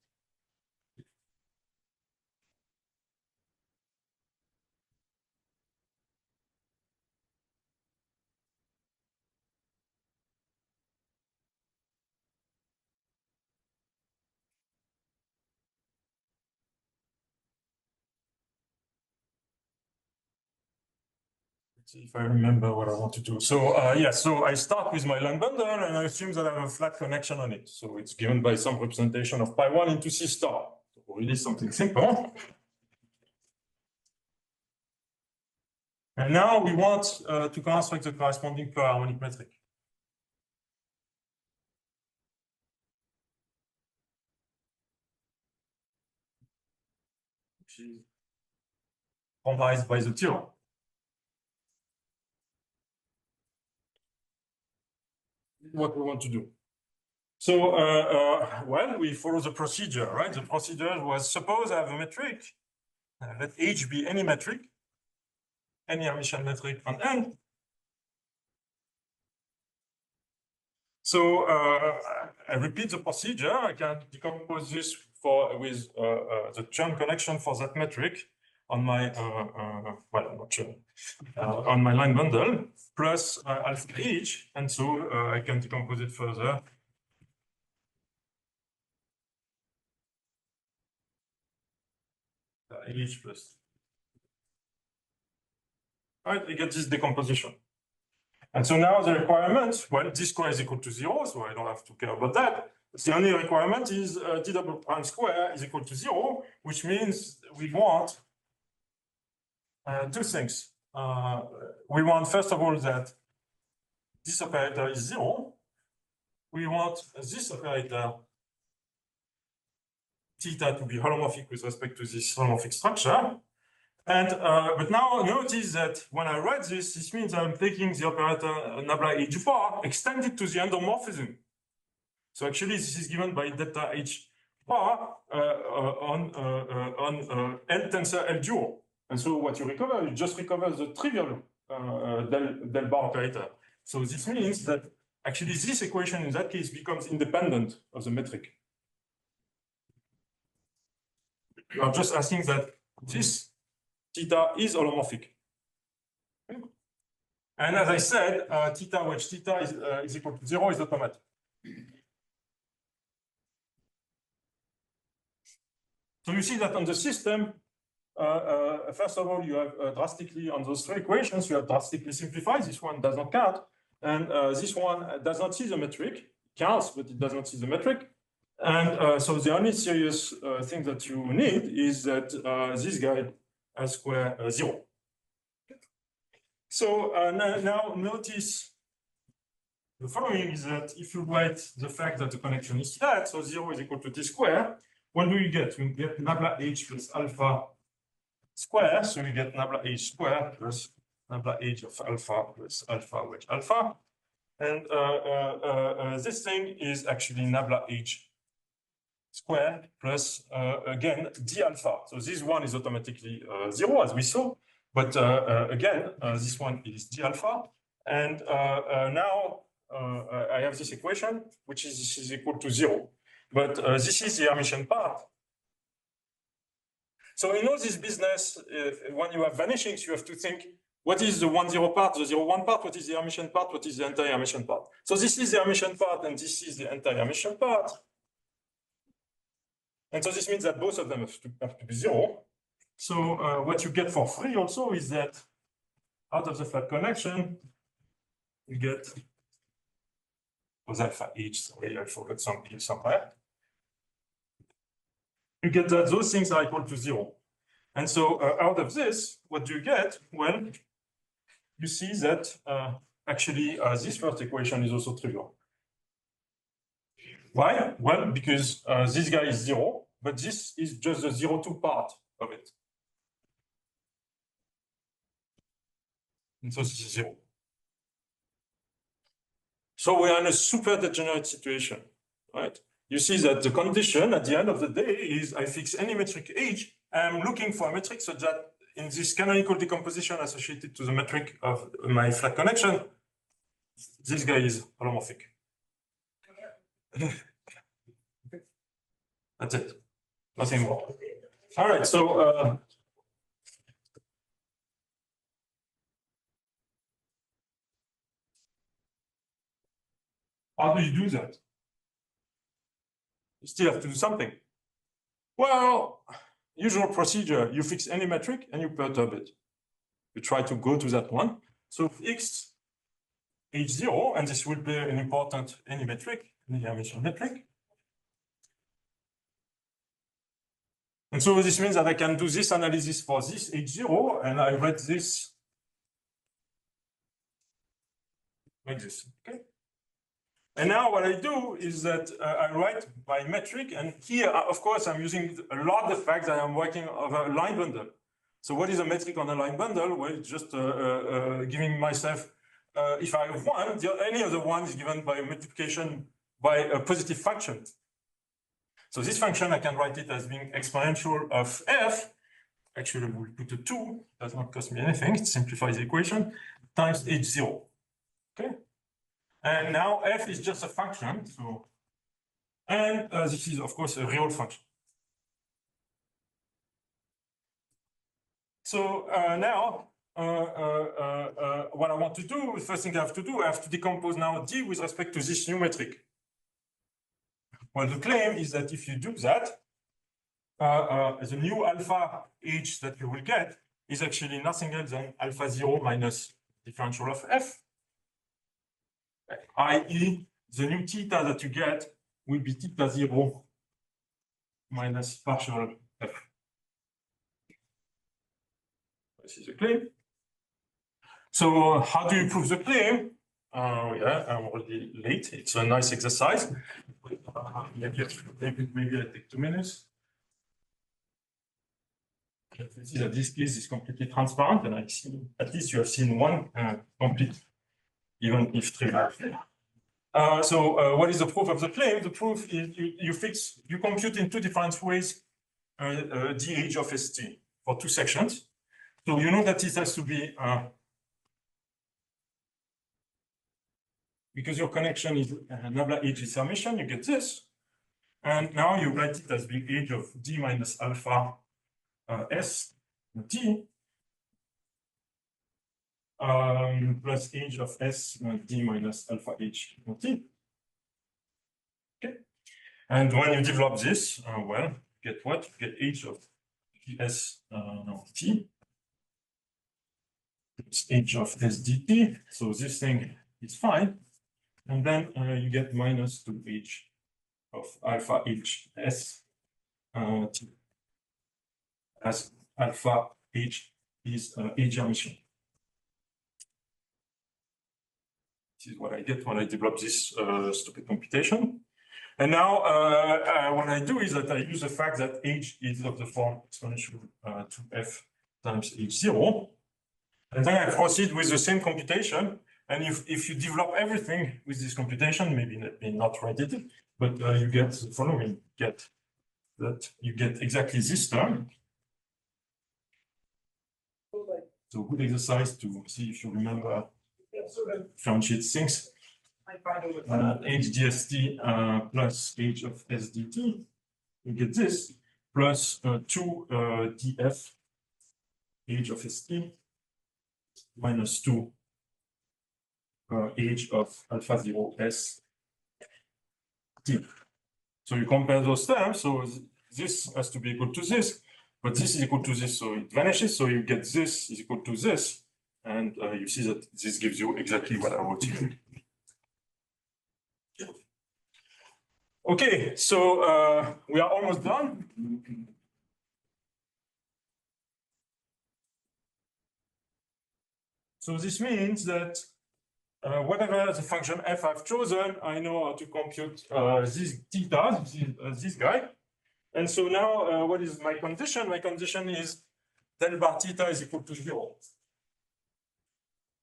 Let's see if I remember what I want to do. So so I start with my line bundle and I assume that I have a flat connection on it. So it's given by some representation of pi1 into C star. So really something simple. And now we want to construct the corresponding per harmonic metric. Which is comprised by the theorem. What we want to do. So, well, we follow the procedure, right? The procedure was, suppose I have a metric, let H be any metric, any Hermitian metric on N. So I repeat the procedure. I can decompose this with the Chern connection for that metric on my well, not sure, on my line bundle plus alpha H, and so I can decompose it further. H plus. All right, I get this decomposition. And so now the requirement, well, this square is equal to 0, so I don't have to care about that. The only requirement is d double prime square is equal to 0, which means we want two things. We want, first of all, that this operator is 0. We want this operator theta to be holomorphic with respect to this holomorphic structure. And but now notice that when I write this, this means I'm taking the operator nabla H bar extended to the endomorphism. So actually, this is given by delta H bar on L tensor L duo. And so what you recover, you just recover the trivial del bar operator. So this means that actually this equation in that case becomes independent of the metric. You are just asking that this theta is holomorphic. Okay. And as I said, theta wedge theta is equal to 0 is automatic. So you see that on the system, first of all, you have drastically, on those three equations, you have drastically simplified. This one does not count. And this one does not see the metric. It counts, but it does not see the metric. And so the only serious thing that you need is that this guy has square 0. So now notice the following is that if you write the fact that the connection is flat, so 0 is equal to t square, what do you get? You get nabla h plus alpha square, so you get nabla h square plus nabla h of alpha plus alpha wedge alpha. And this thing is actually nabla h squared plus, again, d alpha. So this one is automatically 0, as we saw. But again, this one is d alpha. And now I have this equation, which is equal to 0. But this is the Hermitian part. So in all this business, when you have vanishings, you have to think, what is the 1-0 part, the 0-1 part, what is the Hermitian part, what is the anti-Hermitian part? So this is the Hermitian part, and this is the anti-Hermitian part. And so this means that both of them have to be 0. So what you get for free also is that out of the flat connection, you get was alpha h, sorry, I forgot something somewhere. You get that those things are equal to 0. And so out of this, what do you get? Well, you see that actually this first equation is also trivial. Why? Well, because this guy is 0, but this is just the 0-2 part of it. And so this is 0. So we are in a super degenerate situation, right? You see that the condition at the end of the day is I fix any metric h. I'm looking for a metric so that in this canonical decomposition associated to the metric of my flat connection, this guy is holomorphic. That's it. Nothing more. All right, so how do you do that? You still have to do something. Well, usual procedure, you fix any metric and you perturb it. You try to go to that one. So x h0, and this will be an important any metric, any Hermitian metric. And so this means that I can do this analysis for this h0, and I write this like this, okay? And now what I do is that I write by metric, and here, of course, I'm using a lot the fact that I'm working over a line bundle. So what is a metric on a line bundle? Well, it's just giving myself, if I have one, any other one is given by a multiplication by a positive function. So this function, I can write it as being exponential of f. Actually, we'll put a 2, does not cost me anything, it simplifies the equation, times h0, okay? And now f is just a function, so, and this is, of course, a real function. So now, what I want to do, the first thing I have to do, I have to decompose now d with respect to this new metric. Well, the claim is that if you do that, the new alpha h that you will get is actually nothing else than alpha 0 minus differential of f. i.e., the new theta that you get will be theta 0 minus partial f. This is the claim. So how do you prove the claim? Yeah, I'm already late. It's a nice exercise. Maybe I take 2 minutes. You see that this case is completely transparent, and I see at least you have seen one complete, even if trivial. So what is the proof of the claim? The proof is you compute in 2 different ways dh of st for 2 sections. So you know that it has to be because your connection is nabla h is Hermitian, you get this, and now you write it as being h of d minus alpha s d plus h of s d minus alpha h t. Okay, and when you develop this, well, get what? You get h of s t. It's h of s dt. So this thing is fine, and then you get minus 2h of alpha h s t, as alpha h is h Hermitian. This is what I get when I develop this stupid computation. And now what I do is that I use the fact that h is of the form exponential 2f times h0. And then I proceed with the same computation. And if you develop everything with this computation, maybe not write it, but you get the following. Get that you get exactly this term. So good exercise to see if you remember differentiate things. HDST plus H of SDT, you get this, plus 2 DF H of ST minus 2 H of alpha 0 S T. So you compare those terms, so this has to be equal to this, but this is equal to this, so it vanishes, so you get this is equal to this, and you see that this gives you exactly what I wrote here. Okay, so we are almost done. So this means that whatever the function f I've chosen, I know how to compute this theta, this guy. And so now what is my condition? My condition is del bar theta is equal to 0.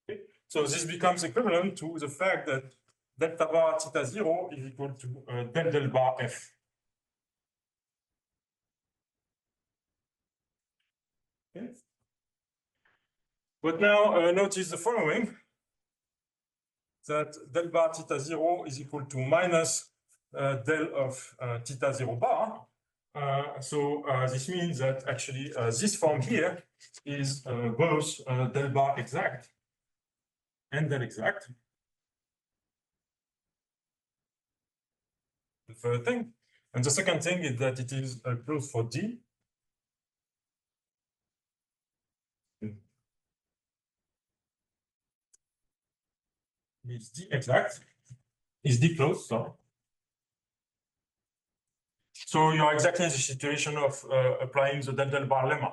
Okay? So this becomes equivalent to the fact that delta bar theta 0 is equal to del bar f. Okay? But now notice the following, that del bar theta 0 is equal to minus del of theta 0 bar. So this means that actually this form here is both del bar exact and del exact. The third thing. And the second thing is that it is closed for D. It's D exact. Is D closed, sorry. So you are exactly in the situation of applying the del bar lemma.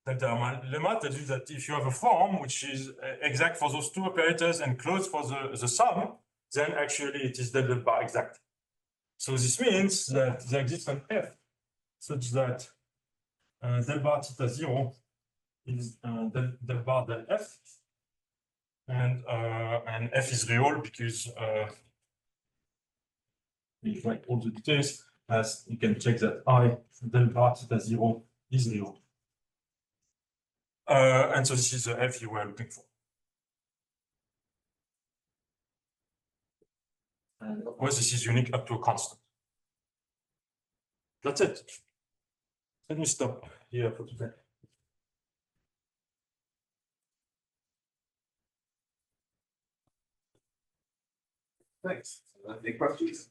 Del bar lemma tells you that if you have a form which is exact for those two operators and closed for the sum, then actually it is del bar exact. So this means that there exists an f such that del bar theta 0 is del bar del f, and f is real because we write all the details, as you can check that I del bar theta 0 is real. And so this is the f you were looking for. And of course, this is unique up to a constant. That's it. Let me stop here for today. Thanks. Any questions?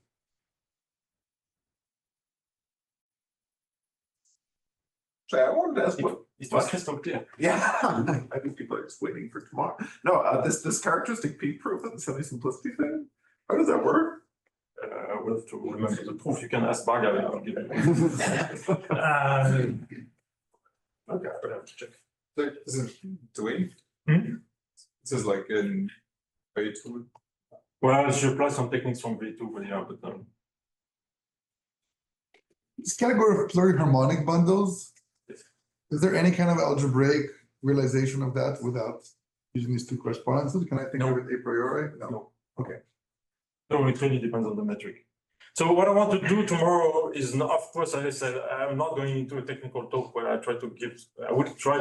So I wanted to ask what. It was crystal clear. Yeah, I think people are just waiting for tomorrow. No, this characteristic P proof and the semi-simplicity thing, how does that work? We'll have to remember the proof. You can ask Baga. I'll give it. Okay, I have to check. So this is doing. Hmm? This is like in V2. Well, she applies some techniques from V2, but yeah, but This category of pluriharmonic harmonic bundles, is there any kind of algebraic realization of that without using these two correspondences? Can I think No. of it a priori? No. Okay. no, it really depends on the metric. So what I want to do tomorrow is, not, of course, as I said, I'm not going into a technical talk where I would try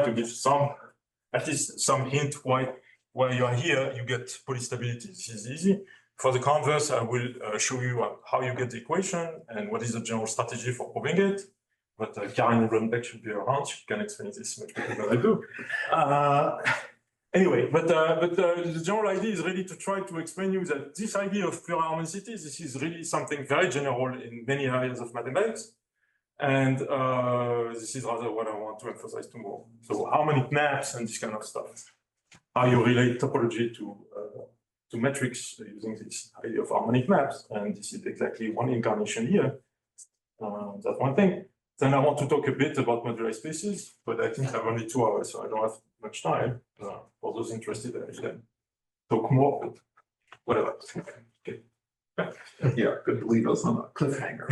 to give at least some hint why you are here, you get polystability. This is easy. For the converse, I will show you how you get the equation and what is the general strategy for proving it. But Karen Runbeck should be around. She can explain this much better than I do. Anyway, but the general idea is really to try to explain you that this idea of pluriharmonicity, this is really something very general in many areas of mathematics. And this is rather what I want to emphasize tomorrow. So harmonic maps and this kind of stuff. How you relate topology to metrics using this idea of harmonic maps. And this is exactly one incarnation here. That's one thing. Then I want to talk a bit about moduli spaces, but I think I have only 2 hours, so I don't have much time. For those interested, I can talk more, but whatever. Okay. Yeah, good to leave us on a cliffhanger.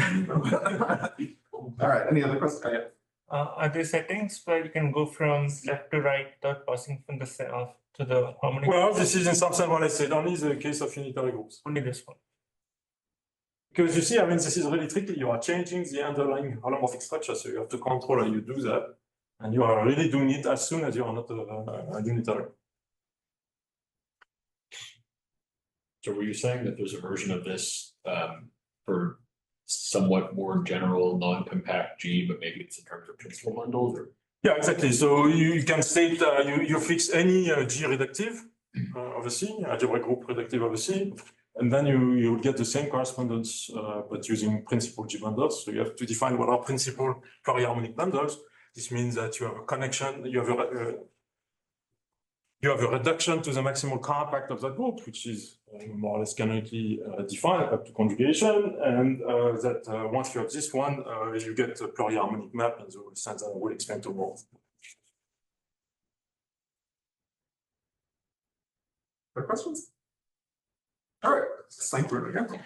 All right, any other questions? Are there settings where you can go from left to right without passing from the to the harmonic? Well, this is in some sense what I said, only the case of unitary groups. Only this one. Because you see, I mean, this is really tricky. You are changing the underlying holomorphic structure, so you have to control how you do that. And you are really doing it as soon as you are not a unitary. So were you saying that there's a version of this for somewhat more general non-compact G, but maybe it's in terms of principal bundles or? Yeah, exactly. So you can state you fix any G reductive of a C, algebraic group reductive of a C, and then you will get the same correspondence, but using principal G bundles. So you have to define what are principal Fourier harmonic bundles. This means that you have a connection, you have a reduction to the maximal compact of that group, which is more or less canonically defined up to conjugation, and that once you have this one, you get a Fourier harmonic map, and the sense I will explain tomorrow. Other questions? All right, thank you again.